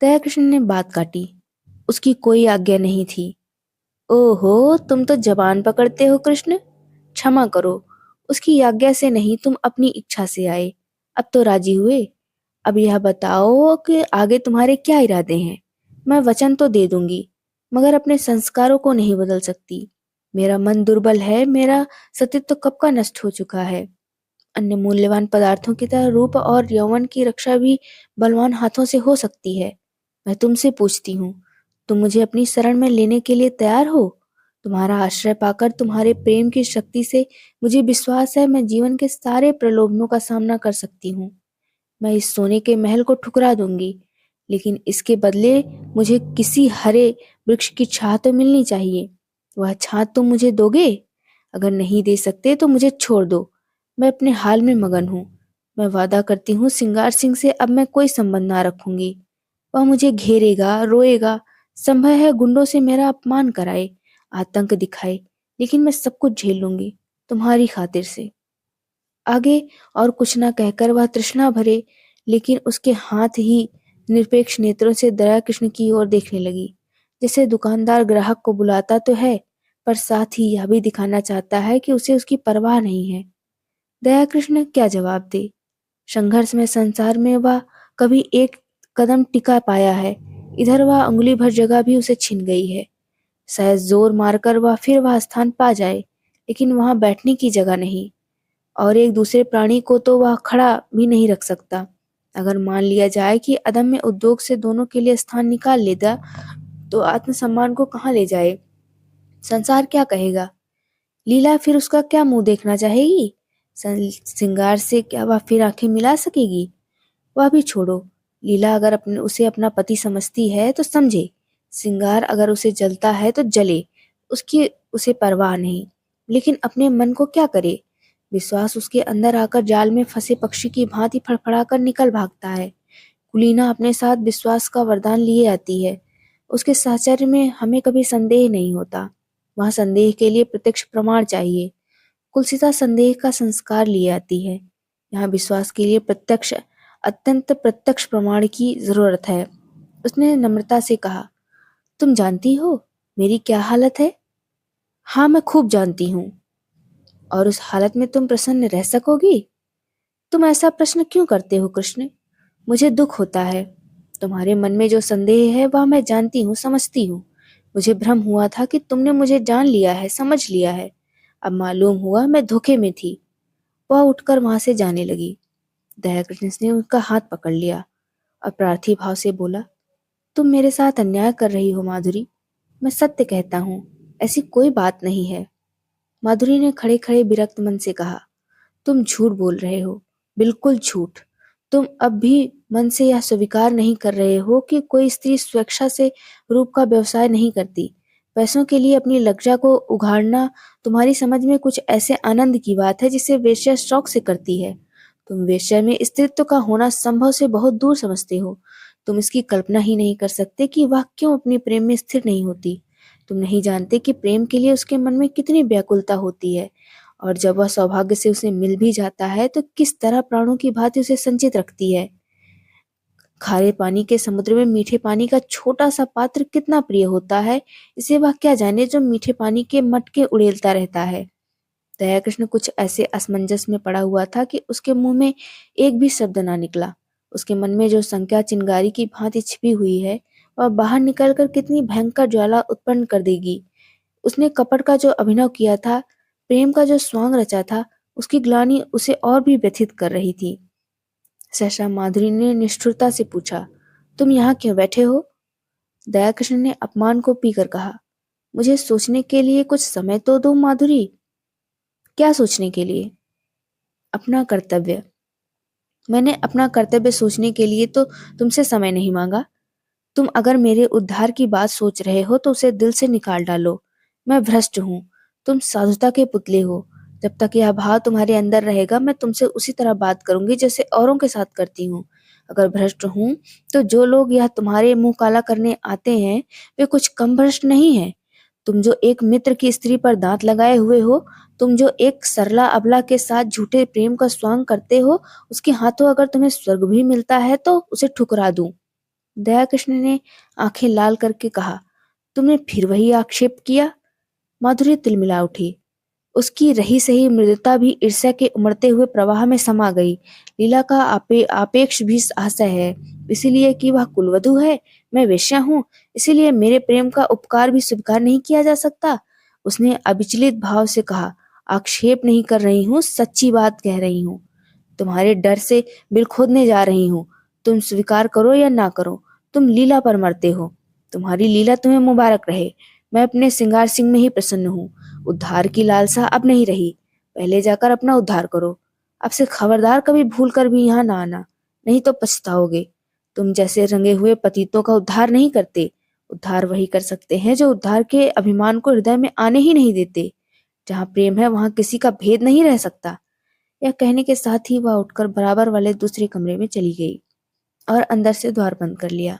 दयाकृष्ण ने बात काटी, उसकी कोई आज्ञा नहीं थी। ओहो, तुम तो जबान पकड़ते हो कृष्ण। क्षमा करो, उसकी आज्ञा से नहीं, तुम अपनी इच्छा से आए। अब तो राजी हुए। अब यह बताओ कि आगे तुम्हारे क्या इरादे हैं। मैं वचन तो दे दूंगी, मगर अपने संस्कारों को नहीं बदल सकती। मेरा मन दुर्बल है, मेरा सतीत्व तो कब का नष्ट हो चुका है। अन्य मूल्यवान पदार्थों की तरह रूप और यौवन की रक्षा भी बलवान हाथों से हो सकती है। मैं तुमसे पूछती हूँ, तुम मुझे अपनी शरण में लेने के लिए तैयार हो? तुम्हारा आश्रय पाकर तुम्हारे प्रेम की शक्ति से मुझे विश्वास है मैं जीवन के सारे प्रलोभनों का सामना कर सकती हूँ। मैं इस सोने के महल को ठुकरा दूंगी, लेकिन इसके बदले मुझे किसी हरे वृक्ष की छाह तो मिलनी चाहिए। वह छाह तुम मुझे दोगे? अगर नहीं दे सकते तो मुझे छोड़ दो। मैं अपने हाल में मगन हूँ। मैं वादा करती हूँ सिंगार सिंह से अब मैं कोई संबंध ना रखूंगी। वह मुझे घेरेगा, रोएगा, संभव है गुंडों से मेरा अपमान कराए, आतंक दिखाए, लेकिन मैं सब कुछ झेल लूंगी तुम्हारी खातिर से। आगे और कुछ न कहकर वह तृष्णा भरे लेकिन उसके हाथ ही निरपेक्ष नेत्रों से दया कृष्ण की ओर देखने लगी, जैसे दुकानदार ग्राहक को बुलाता तो है पर साथ ही यह भी दिखाना चाहता है कि उसे उसकी परवाह नहीं है। दया कृष्ण क्या जवाब दे? संघर्ष में संसार में वह कभी एक कदम टिका पाया है, इधर वह अंगुली भर जगह भी उसे छिन गई है। शायद जोर मारकर वह स्थान पा जाए, लेकिन वहां बैठने की जगह नहीं, और एक दूसरे प्राणी को तो वह खड़ा भी नहीं रख सकता। अगर मान लिया जाए कि अदम्य उद्योग से दोनों के लिए स्थान निकाल लेता, तो आत्मसम्मान को कहाँ ले जाए? संसार क्या कहेगा? लीला फिर उसका क्या मुंह देखना चाहेगी? सिंगार से क्या वह फिर आंखें मिला सकेगी? वह भी छोड़ो। लीला अगर उसे अपना पति समझती है तो समझे। सिंगार अगर उसे जलता है तो जले, उसकी उसे परवाह नहीं। लेकिन अपने मन को क्या करे? विश्वास उसके अंदर आकर जाल में फंसे पक्षी की भांति फड़फड़ाकर निकल भागता है। कुलीना अपने साथ विश्वास का वरदान लिए आती है। उसके साहचर्य में हमें कभी संदेह नहीं होता। वहां संदेह के लिए प्रत्यक्ष प्रमाण चाहिए। कुलसिता संदेह का संस्कार लिए आती है। यहाँ विश्वास के लिए प्रत्यक्ष, अत्यंत प्रत्यक्ष प्रमाण की जरूरत है। उसने नम्रता से कहा, तुम जानती हो मेरी क्या हालत है? हाँ, मैं खूब जानती हूँ। और उस हालत में तुम प्रसन्न रह सकोगी? तुम ऐसा प्रश्न क्यों करते हो कृष्ण? मुझे दुख होता है। तुम्हारे मन में जो संदेह है वह मैं जानती हूँ, समझती हूँ। मुझे भ्रम हुआ था कि तुमने मुझे जान लिया है, समझ लिया है। अब मालूम हुआ मैं धोखे में थी। वह उठकर वहां से जाने लगी। दयाकृष्ण ने उसका हाथ पकड़ लिया और प्रार्थी भाव से बोला, तुम मेरे साथ अन्याय कर रही हो माधुरी। मैं सत्य कहता हूँ, ऐसी कोई बात नहीं है। माधुरी ने खड़े खड़े विरक्त मन से कहा, तुम झूठ बोल रहे हो, बिल्कुल झूठ। तुम अब भी मन से यह स्वीकार नहीं कर रहे हो कि कोई स्त्री स्वेच्छा से रूप का व्यवसाय नहीं करती। पैसों के लिए अपनी लज्जा को उघाड़ना तुम्हारी समझ में कुछ ऐसे आनंद की बात है जिसे वेश्या शौक से करती है। तुम वेश्या में स्त्रीत्व का होना संभव से बहुत दूर समझते हो। तुम इसकी कल्पना ही नहीं कर सकते कि वह क्यों अपने प्रेम में स्थिर नहीं होती। तुम नहीं जानते कि प्रेम के लिए उसके मन में कितनी व्याकुलता होती है, और जब वह सौभाग्य से उसे मिल भी जाता है तो किस तरह प्राणों की भांति उसे संचित रखती है। खारे पानी के समुद्र में मीठे पानी का छोटा सा पात्र कितना प्रिय होता है, इसे वह क्या जाने जो मीठे पानी के मटके उड़ेलता रहता है। दयाकृष्ण कुछ ऐसे असमंजस में पड़ा हुआ था कि उसके मुंह में एक भी शब्द ना निकला। उसके मन में जो शंका चिंगारी की भांति छिपी हुई है, वह बाहर निकलकर कितनी भयंकर ज्वाला उत्पन्न कर देगी। उसने कपट का जो अभिनव किया था, प्रेम का जो स्वांग रचा था, उसकी ग्लानि उसे और भी व्यथित कर रही थी। सहसा माधुरी ने निष्ठुरता से पूछा, तुम यहाँ क्यों बैठे हो? दयाकृष्ण ने अपमान को पीकर कहा, मुझे सोचने के लिए कुछ समय तो दो माधुरी। क्या सोचने के लिए? अपना कर्तव्य। मैंने अपना कर्तव्य सोचने के लिए तो तुमसे समय नहीं मांगा। तुम अगर मेरे उद्धार की बात सोच रहे हो तो उसे दिल से निकाल डालो। मैं भ्रष्ट हूँ, तुम साधुता के पुतले हो। जब तक यह भाव तुम्हारे अंदर रहेगा मैं तुमसे उसी तरह बात करूंगी जैसे औरों के साथ करती हूँ। अगर भ्रष्ट हूँ तो जो लोग यह तुम्हारे मुंह काला करने आते हैं वे कुछ कम भ्रष्ट नहीं है। तुम जो एक मित्र की स्त्री पर दांत लगाए हुए हो, तुम जो एक सरला अबला के साथ झूठे प्रेम का स्वांग करते हो, उसके हाथों अगर तुम्हें स्वर्ग भी मिलता है तो उसे ठुकरा दूं। दयाकृष्ण ने आंखें लाल करके कहा, तुमने फिर वही आक्षेप किया? माधुरी तिलमिला उठी। उसकी रही सही मृदुता भी ईर्ष्या के उमड़ते हुए प्रवाह में समा गई। लीला का आपेक्ष भी हास्य है, इसीलिए कि वह कुलवधू है। मैं वेश्या हूँ, इसीलिए मेरे प्रेम का उपकार भी स्वीकार नहीं किया जा सकता। उसने अविचलित भाव से कहा, आक्षेप नहीं कर रही हूँ, सच्ची बात कह रही हूँ। तुम्हारे डर से बिल खोदने जा रही हूँ। तुम स्वीकार करो या ना करो, तुम लीला पर मरते हो। तुम्हारी लीला तुम्हें मुबारक रहे। मैं अपने सिंगार सिंह में ही प्रसन्न हूँ। उद्धार की लालसा अब नहीं रही। पहले जाकर अपना उद्धार करो। अब से खबरदार कभी भूल कर भी यहाँ ना आना, नहीं तो पछताओगे। तुम जैसे रंगे हुए पतितों का उद्धार नहीं करते। उद्धार वही कर सकते हैं जो उद्धार के अभिमान को हृदय में आने ही नहीं देते। जहाँ प्रेम है वहां किसी का भेद नहीं रह सकता। यह कहने के साथ ही वह उठकर बराबर वाले दूसरे कमरे में चली गई और अंदर से द्वार बंद कर लिया।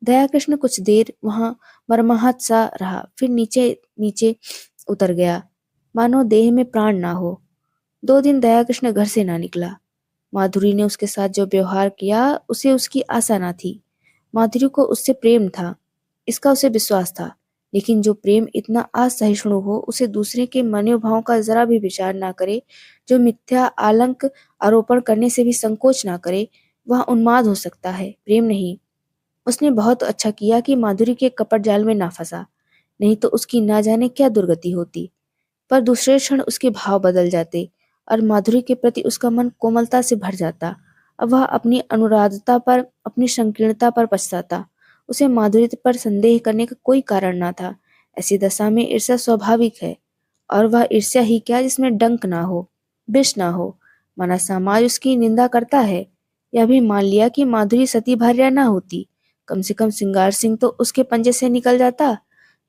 दयाकृष्ण कुछ देर वहां मरमहत सा रहा, फिर नीचे नीचे उतर गया, मानो देह में प्राण ना हो। 2 दिन दयाकृष्ण घर से ना निकला। माधुरी ने उसके साथ जो व्यवहार किया उसे उसकी आशा ना थी। माधुरी को उससे प्रेम था, इसका उसे विश्वास था, लेकिन जो प्रेम इतना असहिष्णु हो, उसे दूसरे के मनोभाव का जरा भी विचार ना करे, जो मिथ्या आलंक आरोपण करने से भी संकोच ना करे, वह उन्माद हो सकता है, प्रेम नहीं। उसने बहुत अच्छा किया कि माधुरी के कपट जाल में ना फंसा, नहीं तो उसकी ना जाने क्या दुर्गति होती। पर दूसरे क्षण उसके भाव बदल जाते और माधुरी के प्रति उसका मन कोमलता से भर जाता। अब वह अपनी अनुरागता पर, अपनी संकीर्णता पर पछताता। उसे माधुरी पर संदेह करने का कोई कारण ना था। ऐसी दशा में ईर्ष्या स्वाभाविक है, और वह ईर्ष्या ही क्या जिसमें डंक ना हो, विष ना हो। माना समाज उसकी निंदा करता है। यह भी मान लिया कि माधुरी सती भार्या ना होती, कम से कम सिंगार सिंह तो उसके पंजे से निकल जाता।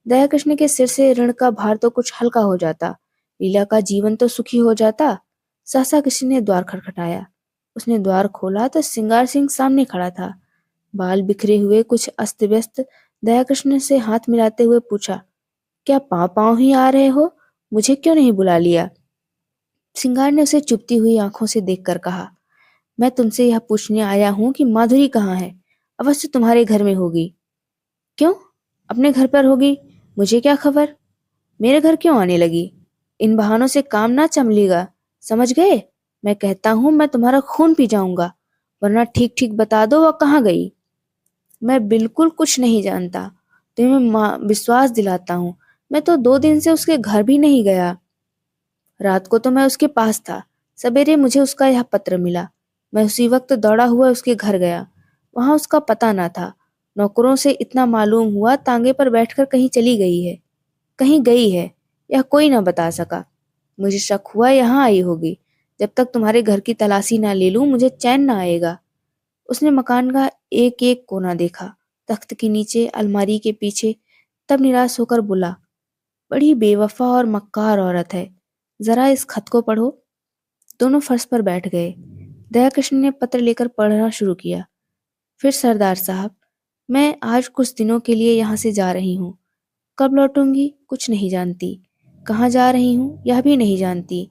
दयाकृष्ण के सिर से ऋण का भार तो कुछ हल्का हो जाता। लीला का जीवन तो सुखी हो जाता। सहसा किसी ने द्वार खटखटाया। उसने द्वार खोला तो सिंगार सिंह सामने खड़ा था। बाल बिखरे हुए, कुछ अस्त व्यस्त। दयाकृष्ण से हाथ मिलाते हुए पूछा, क्या पांव पांव ही आ रहे हो? मुझे क्यों नहीं बुला लिया? सिंगार ने उसे चुपती हुई आंखों से देखकर कहा, मैं तुमसे यह पूछने आया हूं कि माधुरी कहाँ है? अवश्य तुम्हारे घर में होगी। क्यों? अपने घर पर होगी, मुझे क्या खबर? मेरे घर क्यों आने लगी? इन बहानों से काम ना चमलेगा, समझ गए? मैं कहता हूं मैं तुम्हारा खून पी जाऊंगा, वरना ठीक ठीक बता दो वह कहाँ गई। मैं बिल्कुल कुछ नहीं जानता, तुम्हें विश्वास दिलाता हूँ। मैं तो 2 दिन से उसके घर भी नहीं गया। रात को तो मैं उसके पास था। सवेरे मुझे उसका यह पत्र मिला। मैं उसी वक्त दौड़ा हुआ उसके घर गया। वहां उसका पता ना था। नौकरों से इतना मालूम हुआ तांगे पर बैठकर कहीं चली गई है। कहीं गई है, यह कोई ना बता सका। मुझे शक हुआ यहाँ आई होगी। जब तक तुम्हारे घर की तलाशी ना ले लूं मुझे चैन ना आएगा। उसने मकान का एक एक कोना देखा, तख्त के नीचे, अलमारी के पीछे, तब निराश होकर बोला, बड़ी बेवफा और मक्कार औरत है। जरा इस खत को पढ़ो। दोनों फर्श पर बैठ गए। दयाकृष्ण ने पत्र लेकर पढ़ना शुरू किया। फिर सरदार साहब, मैं आज कुछ दिनों के लिए यहाँ से जा रही हूँ। कब लौटूंगी कुछ नहीं जानती। कहाँ जा रही हूँ यह भी नहीं जानती।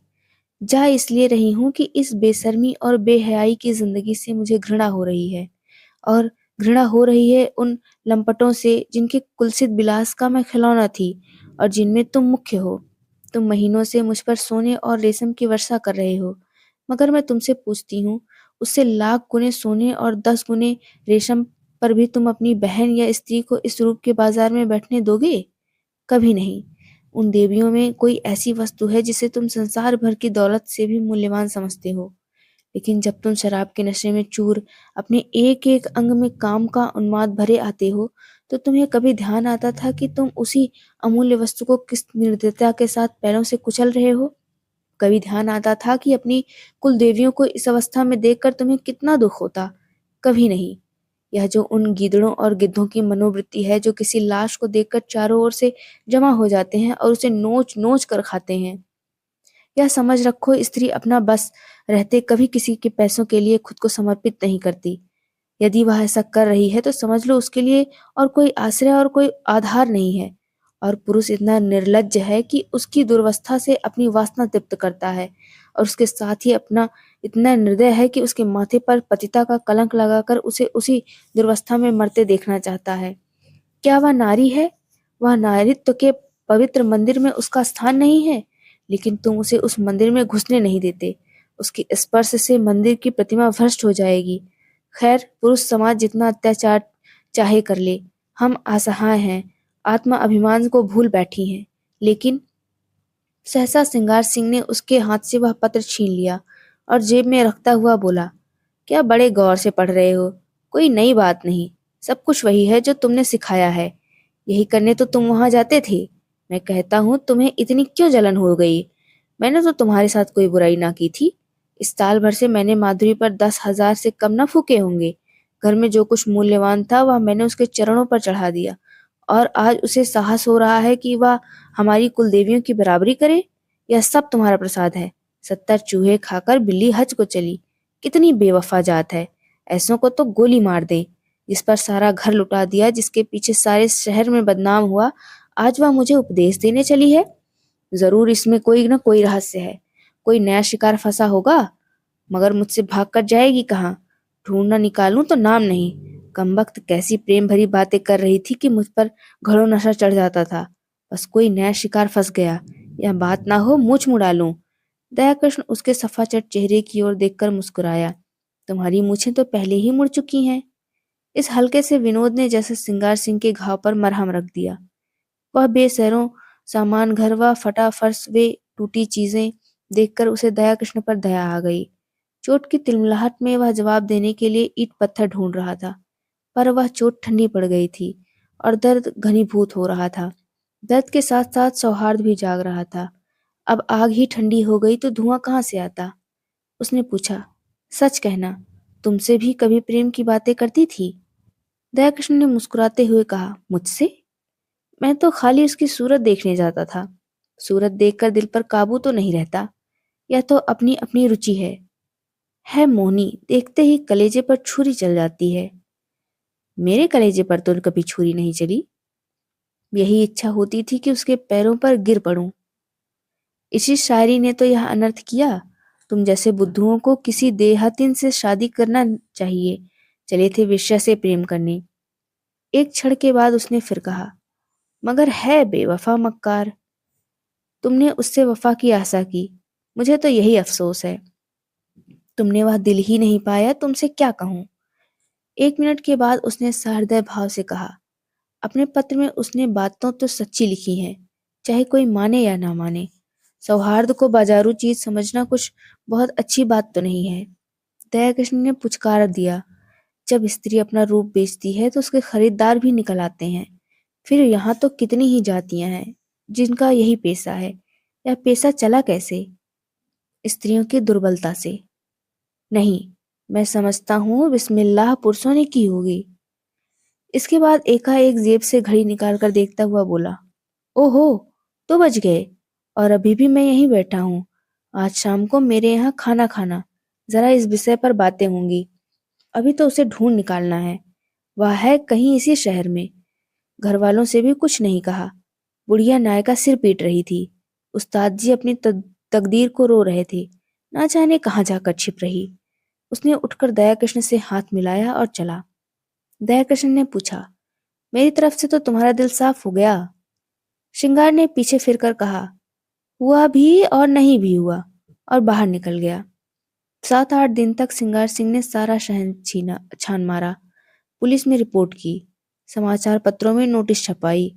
जा इसलिए रही हूँ कि इस बेशर्मी और बेहयाई की जिंदगी से मुझे घृणा हो रही है, और घृणा हो रही है उन लंपटों से जिनके कुलसित विलास का मैं खिलौना थी और जिनमें तुम मुख्य हो। तुम महीनों से मुझ पर सोने और रेशम की वर्षा कर रहे हो, मगर मैं तुमसे पूछती हूँ, उससे लाख गुने सोने और 10 गुने रेशम पर भी तुम अपनी बहन या स्त्री को इस रूप के बाजार में बैठने दोगे? कभी नहीं। उन देवियों में कोई ऐसी वस्तु है जिसे तुम संसार भर की दौलत से भी मूल्यवान समझते हो, लेकिन जब तुम शराब के नशे में चूर अपने एक एक अंग में काम का उन्माद भरे आते हो, तो तुम्हें कभी ध्यान आता था कि तुम उसी अमूल्य वस्तु को किस निर्दयता के साथ पैरों से कुचल रहे हो? कभी ध्यान आता था कि अपनी कुल देवियों को इस अवस्था में देखकर तुम्हें कितना दुख होता? कभी नहीं। यह जो उन गीदड़ों और गिद्धों की मनोवृत्ति है जो किसी लाश को देखकर चारों ओर से जमा हो जाते हैं और उसे नोच नोच कर खाते हैं। यह समझ रखो, स्त्री अपना बस रहते कभी किसी के पैसों के लिए खुद को समर्पित नहीं करती। यदि वह ऐसा कर रही है तो समझ लो उसके लिए और कोई आश्रय और कोई आधार नहीं है। और पुरुष इतना निर्लज्ज है कि उसकी दुर्वस्था से अपनी वासना तृप्त करता है और उसके साथ ही अपना इतना निर्दय है कि उसके माथे पर पतिता का कलंक लगाकर उसे उसी दुर्वस्था में मरते देखना चाहता है। क्या वह नारी है? वह नारीत्व के पवित्र मंदिर में उसका स्थान नहीं है, लेकिन तुम उसे उस मंदिर में घुसने नहीं देते। उसके स्पर्श से मंदिर की प्रतिमा भ्रष्ट हो जाएगी। खैर, पुरुष समाज जितना अत्याचार चाहे कर ले, हम असहाय हैं, आत्मा अभिमान को भूल बैठी हैं। लेकिन सहसा सिंगार सिंह ने उसके हाथ से वह पत्र छीन लिया और जेब में रखता हुआ बोला, क्या बड़े गौर से पढ़ रहे हो? कोई नई बात नहीं, सब कुछ वही है जो तुमने सिखाया है। यही करने तो तुम वहां जाते थे। मैं कहता हूँ, तुम्हें इतनी क्यों जलन हो गई? मैंने तो तुम्हारे साथ कोई बुराई ना की थी। इस साल भर से मैंने माधुरी पर 10,000 से कम न फूके होंगे। घर में जो कुछ मूल्यवान था वह मैंने उसके चरणों पर चढ़ा दिया, और आज उसे साहस हो रहा है कि वह हमारी कुलदेवियों की बराबरी करे। यह सब तुम्हारा प्रसाद है। 70 चूहे खाकर बिल्ली हज को चली। कितनी बेवफा जात है। ऐसों को तो गोली मार दे। जिस पर सारा घर लुटा दिया, जिसके पीछे सारे शहर में बदनाम हुआ, आज वह मुझे उपदेश देने चली है। जरूर इसमें कोई न कोई रहस्य है। कोई नया शिकार फंसा होगा। मगर मुझसे भाग कर जाएगी कहाँ? ढूंढना निकालूं तो नाम नहीं। कमबख्त कैसी प्रेम भरी बातें कर रही थी कि मुझ पर घड़ों नशा चढ़ जाता था। बस कोई नया शिकार फंस गया। यह बात ना हो मूंछ मुड़ा लूं। दयाकृष्ण उसके सफाचट चेहरे की ओर देखकर मुस्कुराया। तुम्हारी मूछें तो पहले ही मुड़ चुकी हैं। इस हल्के से विनोद ने जैसे सिंगार सिंह के घाव पर मरहम रख दिया। वह बेसैरों सामान घर व फटा फर्श वे टूटी चीजें देखकर उसे दयाकृष्ण पर दया आ गई। चोट की तिलमिलाहट में वह जवाब देने के लिए ईंट पत्थर ढूंढ रहा था, पर वह चोट ठंडी पड़ गई थी और दर्द घनीभूत हो रहा था। दर्द के साथ साथ सौहार्द भी जाग रहा था। अब आग ही ठंडी हो गई तो धुआं कहाँ से आता? उसने पूछा, सच कहना, तुमसे भी कभी प्रेम की बातें करती थी? दयाकृष्ण ने मुस्कुराते हुए कहा, मुझसे? मैं तो खाली उसकी सूरत देखने जाता था। सूरत देखकर दिल पर काबू तो नहीं रहता। यह तो अपनी अपनी रुचि है मोहनी, देखते ही कलेजे पर छुरी चल जाती है। मेरे कलेजे पर तो कभी छुरी नहीं चली। यही इच्छा होती थी कि उसके पैरों पर गिर पड़ूं। इसी शायरी ने तो यह अनर्थ किया। तुम जैसे बुद्धुओं को किसी देहातिन से शादी करना चाहिए। चले थे वेश्या से प्रेम करने। एक क्षण के बाद उसने फिर कहा, मगर है बेवफा मक्कार। तुमने उससे वफा की आशा की। मुझे तो यही अफसोस है। तुमने वह दिल ही नहीं पाया, तुमसे क्या कहूं। 1 मिनट के बाद उसने सहृदय भाव से कहा, अपने पत्र में उसने बातों तो सच्ची लिखी हैं, चाहे कोई माने या ना माने। सौहार्द को बाजारू चीज समझना कुछ बहुत अच्छी बात तो नहीं है। दयाकृष्ण ने पुचकार दिया, जब स्त्री अपना रूप बेचती है तो उसके खरीदार भी निकल आते हैं। फिर यहाँ तो कितनी ही जातियां हैं जिनका यही पेशा है। यह पेशा चला कैसे? स्त्रियों की दुर्बलता से। नहीं, मैं समझता हूँ बिस्मिल्लाह पुरुषों ने की होगी। इसके बाद एकाएक जेब से घड़ी निकाल कर देखता हुआ बोला, ओहो, 2 बज गए और अभी भी मैं यहीं बैठा हूँ। आज शाम को मेरे यहाँ खाना खाना, जरा इस विषय पर बातें होंगी। अभी तो उसे ढूंढ निकालना है। वह है कहीं इसी शहर में। घर वालों से भी कुछ नहीं कहा। बुढ़िया नाय का सिर पीट रही थी। उस्ताद जी अपनी तकदीर को रो रहे थे। ना जाने कहाँ जाकर छिप रही। उसने उठकर दयाकृष्ण से हाथ मिलाया और चला। दयाकृष्ण ने पूछा, मेरी तरफ से तो तुम्हारा दिल साफ हो गया? श्रृंगार ने पीछे फिरकर कहा, हुआ भी और नहीं भी हुआ, और बाहर निकल गया। 7-8 दिन तक श्रृंगार सिंह ने सारा शहर छान मारा। पुलिस में रिपोर्ट की, समाचार पत्रों में नोटिस छपाई,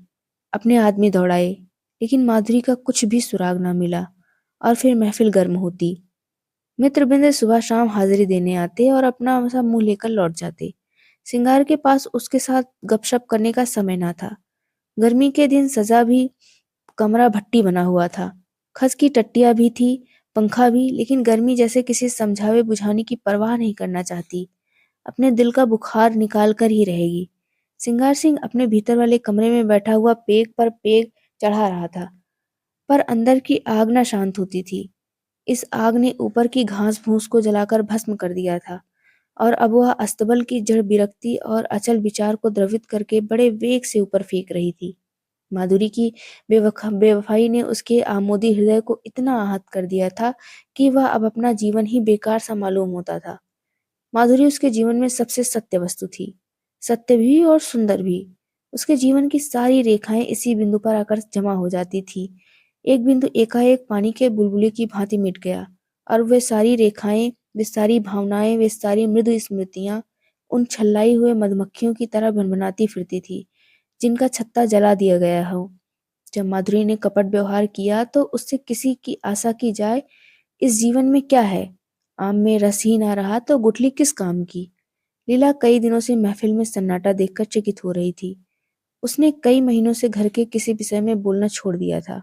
अपने आदमी दौड़ाए, लेकिन माधुरी का कुछ भी सुराग न मिला। और फिर महफिल गर्म होती। मित्रबिंद सुबह शाम हाजिरी देने आते और अपना सा मुंह लेकर लौट जाते। श्रृंगार के पास उसके साथ गपशप करने का समय ना था। गर्मी के दिन सजा भी कमरा भट्टी बना हुआ था। खस की टट्टियां भी थी, पंखा भी, लेकिन गर्मी जैसे किसी समझावे बुझाने की परवाह नहीं करना चाहती। अपने दिल का बुखार निकाल कर ही रहेगी। सिंगार सिंह अपने भीतर वाले कमरे में बैठा हुआ पेग पर पेग चढ़ा रहा था, पर अंदर की आग न शांत होती थी। इस आग ने ऊपर की घास फूस को जलाकर भस्म कर दिया था, और अब वह अस्तबल की जड़ विरक्ति और अचल विचार को द्रवित करके बड़े वेग से ऊपर फेंक रही थी। माधुरी की बेवफाई ने उसके आमोदी हृदय को इतना आहत कर दिया था कि वह अब अपना जीवन ही बेकार सा मालूम होता था। माधुरी उसके जीवन में सबसे सत्य वस्तु थी, सत्य भी और सुंदर भी। उसके जीवन की सारी रेखाएं इसी बिंदु पर आकर जमा हो जाती थी। एक बिंदु एकाएक पानी के बुलबुले की भांति मिट गया, और वे सारी रेखाएं, वे सारी भावनाएं, वे सारी मृदु स्मृतियां उन छल्लाई हुए मधुमक्खियों की तरह भनभनाती फिरती थी, जिनका छत्ता जला दिया गया हो। जब माधुरी ने कपट व्यवहार किया तो उससे किसी की आशा की जाए। इस जीवन में क्या है? आम में रस ही ना रहा तो गुठली किस काम की? लीला कई दिनों से महफिल में सन्नाटा देखकर चकित हो रही थी। उसने कई महीनों से घर के किसी विषय में बोलना छोड़ दिया था।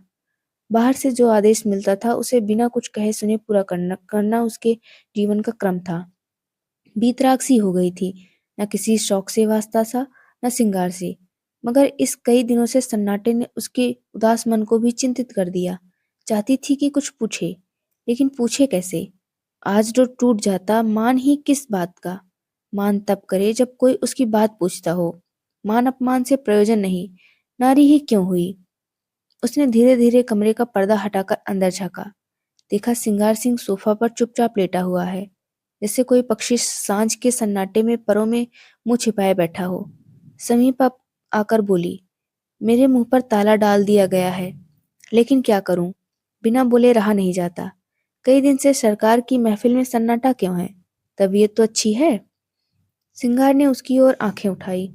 बाहर से जो आदेश मिलता था उसे बिना कुछ कहे सुने पूरा करना उसके जीवन का क्रम था। बीतराग सी हो गई थी, न किसी शौक से वास्ता सा, न सिंगार से। मगर इस कई दिनों से सन्नाटे ने उसके उदास मन को भी चिंतित कर दिया। चाहती थी कि कुछ पूछे, लेकिन पूछे कैसे? आज जो टूट जाता, मान ही किस बात का? मान तब करे जब कोई उसकी बात पूछता हो। मान अपमान से प्रयोजन नहीं, नारी ही क्यों हुई। उसने धीरे धीरे कमरे का पर्दा हटाकर अंदर झांका। देखा सिंगार सिंह सोफा पर चुपचाप लेटा हुआ है, जैसे कोई पक्षी सांझ के सन्नाटे में परों में मुंह छिपाए बैठा हो। समीप आकर बोली, मेरे मुंह पर ताला डाल दिया गया है, लेकिन क्या करूं, बिना बोले रहा नहीं जाता। कई दिन से सरकार की महफिल में सन्नाटा क्यों है? तबीयत तो अच्छी है? सिंगार ने उसकी ओर आंखें उठाई।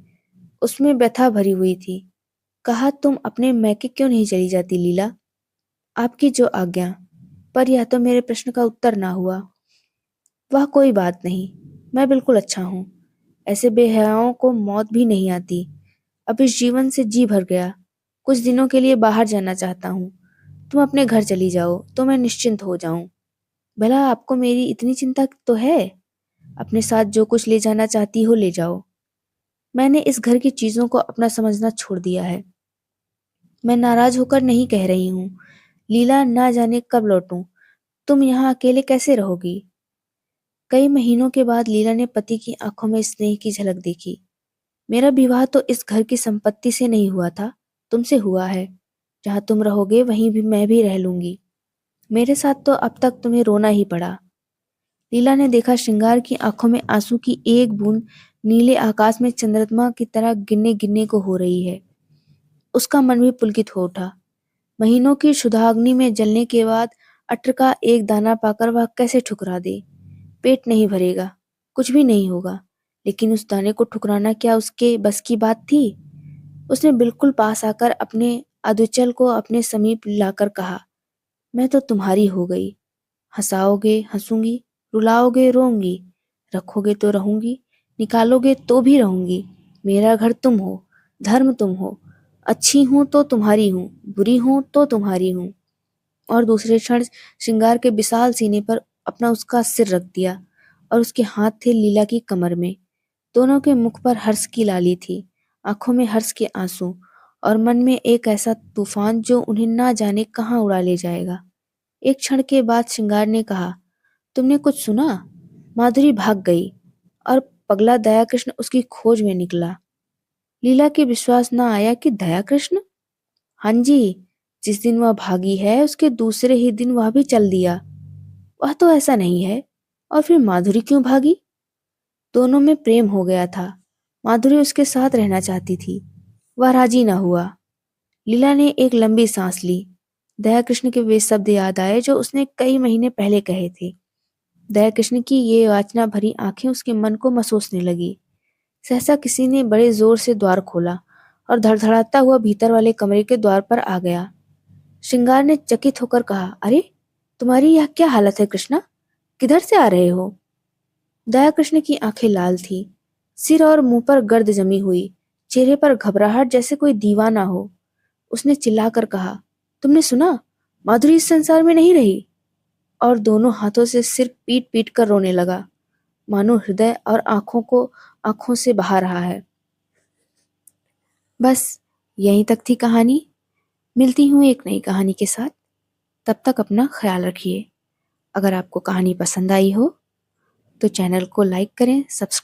उसमें व्यथा भरी हुई थी। कहा, तुम अपने मैके क्यों नहीं चली जाती लीला? आपकी जो आज्ञा। पर यह तो मेरे प्रश्न का उत्तर ना हुआ। वह कोई बात नहीं, मैं बिल्कुल अच्छा हूँ। ऐसे बेहयाओं को मौत भी नहीं आती। अब इस जीवन से जी भर गया। कुछ दिनों के लिए बाहर जाना चाहता हूँ। तुम अपने घर चली जाओ तो मैं निश्चिंत हो जाऊं। भला आपको मेरी इतनी चिंता तो है? अपने साथ जो कुछ ले जाना चाहती हो ले जाओ। मैंने इस घर की चीजों को अपना समझना छोड़ दिया है। मैं नाराज होकर नहीं कह रही हूँ। लीला, ना जाने कब लौटूं। तुम यहाँ अकेले कैसे रहोगी? कई महीनों के बाद लीला ने पति की आंखों में स्नेह की झलक देखी। मेरा विवाह तो इस घर की संपत्ति से नहीं हुआ था, तुमसे हुआ है। जहाँ तुम रहोगे वहीं भी मैं भी रह लूंगी। मेरे साथ तो अब तक तुम्हें रोना ही पड़ा। लीला ने देखा श्रृंगार की आंखों में आंसू की एक बूंद नीले आकाश में चंद्रमा की तरह गिनने गिनने को हो रही है। उसका मन भी पुलकित हो उठा। महीनों की क्षुधाग्नि में जलने के बाद अन्न का एक दाना पाकर वह कैसे ठुकरा दे? पेट नहीं भरेगा, कुछ भी नहीं होगा, लेकिन उस दाने को ठुकराना क्या उसके बस की बात थी? उसने बिल्कुल पास आकर अपने अधोचल को अपने समीप लाकर कहा, मैं तो तुम्हारी हो गई। हंसाओगे हंसूंगी, रुलाओगे रोऊंगी, रखोगे तो रहूंगी, निकालोगे तो भी रहूंगी। मेरा घर तुम हो, धर्म तुम हो। अच्छी हूं तो तुम्हारी हूं, बुरी हूं तो तुम्हारी हूं। और दूसरे क्षण श्रृंगार के विशाल सीने पर अपना उसका सिर रख दिया, और उसके हाथ थे लीला की कमर में। दोनों के मुख पर हर्ष की लाली थी, आंखों में हर्ष के आंसू, और मन में एक ऐसा तूफान जो उन्हें ना जाने कहाँ उड़ा ले जाएगा। एक क्षण के बाद श्रृंगार ने कहा, तुमने कुछ सुना? माधुरी भाग गई, और पगला दयाकृष्ण उसकी खोज में निकला। लीला के विश्वास न आया कि दयाकृष्ण? हाँ जी, जिस दिन वह भागी है उसके दूसरे ही दिन वह भी चल दिया। वह तो ऐसा नहीं है। और फिर माधुरी क्यों भागी? दोनों में प्रेम हो गया था। माधुरी उसके साथ रहना चाहती थी। वह राजी न हुआ। लीला ने एक लंबी सांस ली। दयाकृष्ण के वे शब्द याद आए जो उसने कई महीने पहले कहे थे। दयाकृष्ण की ये याचना भरी आंखें उसके मन को मसोसने लगी। सहसा किसी ने बड़े जोर से द्वार खोला, और धड़धड़ाता हुआ भीतर वाले कमरे के द्वार पर आ गया। श्रृंगार ने चकित होकर कहा, अरे, तुम्हारी यह क्या हालत है कृष्णा? किधर से आ रहे हो? दयाकृष्ण की आंखें लाल थी। सिर और मुंह पर गर्द जमी हुई, चेहरे पर घबराहट जैसे कोई दीवाना हो। उसने चिल्लाकर कहा, तुमने सुना? माधुरी इस संसार में नहीं रही। और दोनों हाथों से सिर पीट पीट कर रोने लगा, मानो हृदय और आंखों से बहा रहा है। बस यहीं तक थी कहानी। मिलती हूँ एक नई कहानी के साथ। तब तक अपना ख्याल रखिए। अगर आपको कहानी पसंद आई हो तो चैनल को लाइक करें, सब्सक्राइब